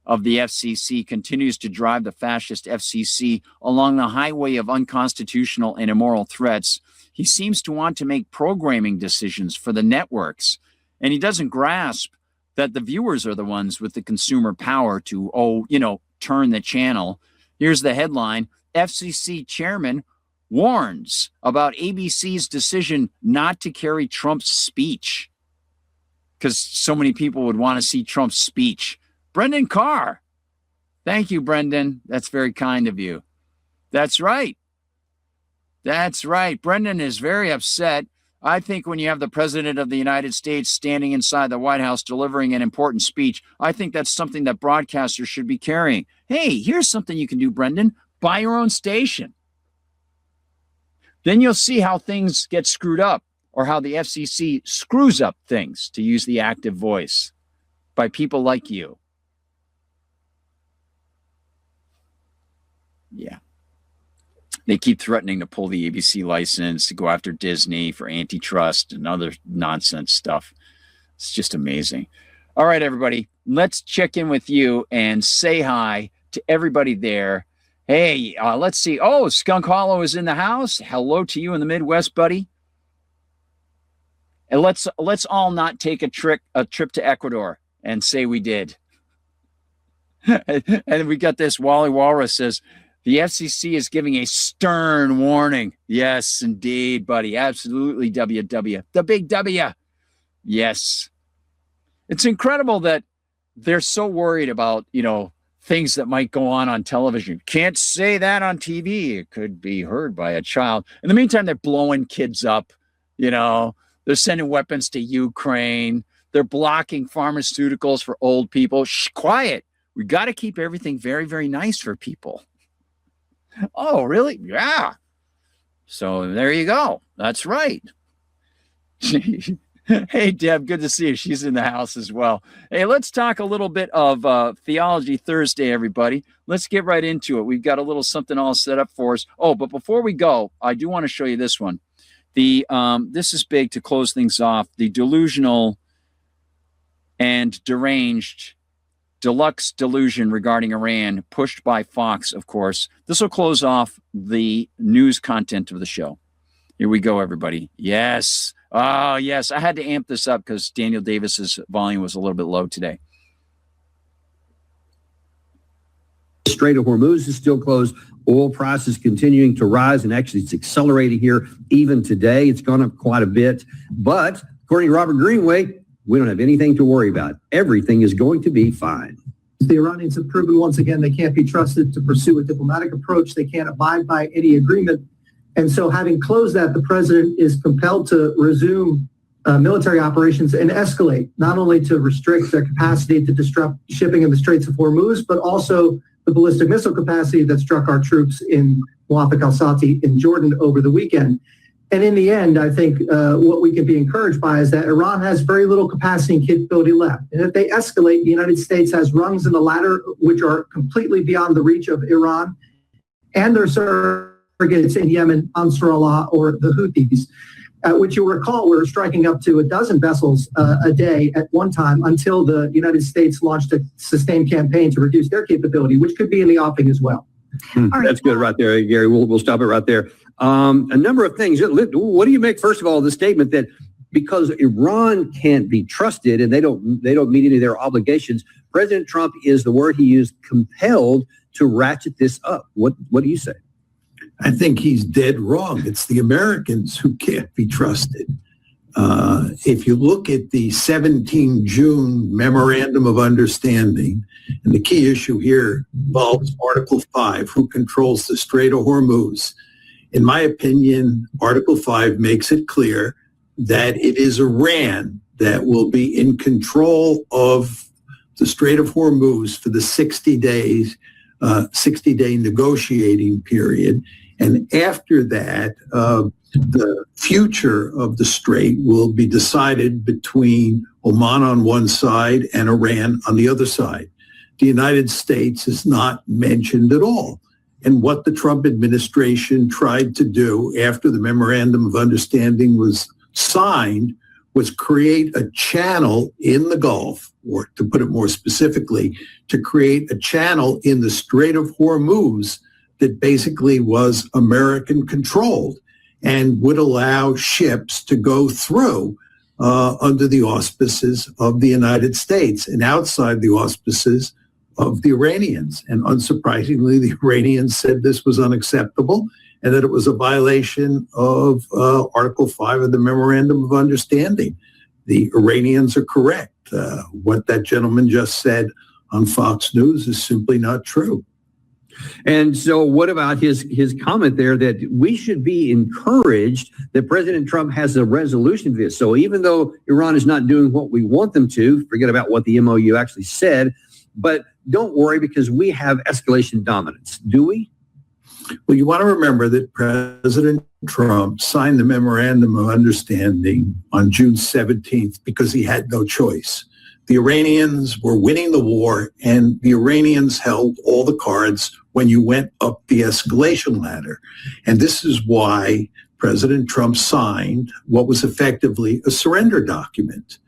Speaker 1: of the FCC continues to drive the fascist FCC along the highway of unconstitutional and immoral threats. He seems to want to make programming decisions for the networks, and he doesn't grasp that the viewers are the ones with the consumer power to, turn the channel. Here's the headline. FCC chairman warns about ABC's decision not to carry Trump's speech, because so many people would want to see Trump's speech. Brendan Carr. Thank you, Brendan. That's very kind of you. That's right. That's right. Brendan is very upset. I think when you have the president of the United States standing inside the White House delivering an important speech, I think that's something that broadcasters should be carrying. Hey, here's something you can do, Brendan. Buy your own station. Then you'll see how things get screwed up, or how the FCC screws up things, to use the active voice, by people like you. Yeah. They keep threatening to pull the ABC license, to go after Disney for antitrust and other nonsense stuff. It's just amazing. All right, everybody, let's check in with you and say hi to everybody there. Hey, let's see. Oh, Skunk Hollow is in the house. Hello to you in the Midwest, buddy. And let's all not take a trip to Ecuador and say we did. And we got this. Wally Walrus says the FCC is giving a stern warning. Yes, indeed, buddy. Absolutely, WW. The big W. Yes. It's incredible that they're so worried about, things that might go on television. Can't say that on TV. It could be heard by a child. In the meantime, they're blowing kids up. They're sending weapons to Ukraine. They're blocking pharmaceuticals for old people. Shh, quiet. We got to keep everything very, very nice for people. Oh, really? Yeah. So there you go. That's right. Hey, Deb, good to see you. She's in the house as well. Hey, let's talk a little bit of Theology Thursday, everybody. Let's get right into it. We've got a little something all set up for us. Oh, but before we go, I do want to show you this one. This is big to close things off. The delusional and deranged deluxe delusion regarding Iran, pushed by Fox, of course. This will close off the news content of the show. Here we go, everybody. Yes. Oh, yes. I had to amp this up because Daniel Davis's volume was a little bit low today.
Speaker 5: Strait of Hormuz is still closed. Oil prices continuing to rise, and actually it's accelerating here even today. It's gone up quite a bit. But according to Robert Greenway, we don't have anything to worry about. Everything is going to be fine.
Speaker 22: The Iranians have proven once again they can't be trusted to pursue a diplomatic approach. They can't abide by any agreement. And so having closed that, the president is compelled to resume military operations and escalate, not only to restrict their capacity to disrupt shipping in the Straits of Hormuz, but also the ballistic missile capacity that struck our troops in Muwafaq al-Sati in Jordan over the weekend. And in the end, I think what we can be encouraged by is that Iran has very little capacity and capability left. And if they escalate, the United States has rungs in the ladder which are completely beyond the reach of Iran and their surrogates in Yemen, Ansar Allah, or the Houthis, which you'll recall were striking up to a dozen vessels a day at one time until the United States launched a sustained campaign to reduce their capability, which could be in the offing as well.
Speaker 5: That's good right there, Gary. We'll stop it right there. A number of things. What do you make, first of all, of the statement that because Iran can't be trusted and they don't meet any of their obligations, President Trump is the word he used, compelled to ratchet this up? What do you say?
Speaker 23: I think he's dead wrong. It's the Americans who can't be trusted. If you look at the 17 June Memorandum of Understanding, and the key issue here involves Article 5, who controls the Strait of Hormuz. In my opinion, Article 5 makes it clear that it is Iran that will be in control of the Strait of Hormuz for the 60-day negotiating period. And after that, the future of the strait will be decided between Oman on one side and Iran on the other side. The United States is not mentioned at all. And what the Trump administration tried to do after the Memorandum of Understanding was signed was create a channel in the Gulf, or to put it more specifically, to create a channel in the Strait of Hormuz that basically was American controlled and would allow ships to go through under the auspices of the United States and outside the auspices of the Iranians. And unsurprisingly, the Iranians said this was unacceptable and that it was a violation of Article 5 of the Memorandum of Understanding. The Iranians are correct. What that gentleman just said on Fox News is simply not true.
Speaker 5: And so what about his comment there that we should be encouraged that President Trump has a resolution to this? So even though Iran is not doing what we want them to, forget about what the MOU actually said, but don't worry because we have escalation dominance. Do we?
Speaker 23: Well, you want to remember that President Trump signed the Memorandum of Understanding on June 17th because he had no choice. The Iranians were winning the war, and the Iranians held all the cards when you went up the escalation ladder. And this is why President Trump signed what was effectively a surrender document.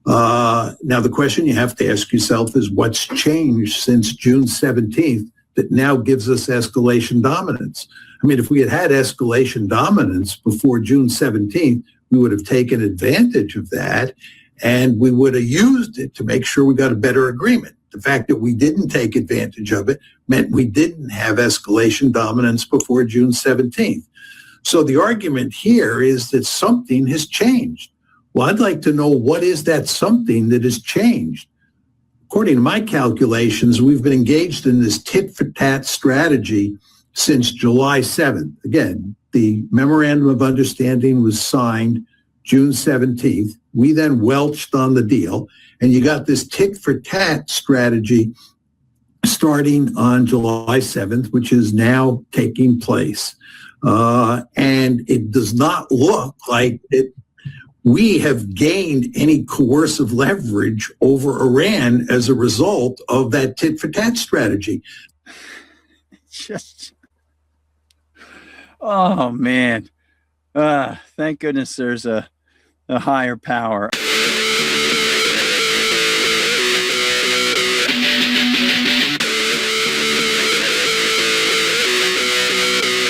Speaker 23: Now, the question you have to ask yourself is what's changed since June 17th that now gives us escalation dominance. I mean, if we had had escalation dominance before June 17th, we would have taken advantage of that and we would have used it to make sure we got a better agreement. The fact that we didn't take advantage of it meant we didn't have escalation dominance before June 17th. So the argument here is that something has changed. Well, I'd like to know what is that something that has changed. According to my calculations, we've been engaged in this tit-for-tat strategy since July 7th. Again, the memorandum of understanding was signed June 17th. We then welched on the deal, and you got this tit-for-tat strategy starting on July 7th, which is now taking place. And it does not look like we have gained any coercive leverage over Iran as a result of that tit-for-tat strategy.
Speaker 1: Just, oh man, thank goodness there's a higher power.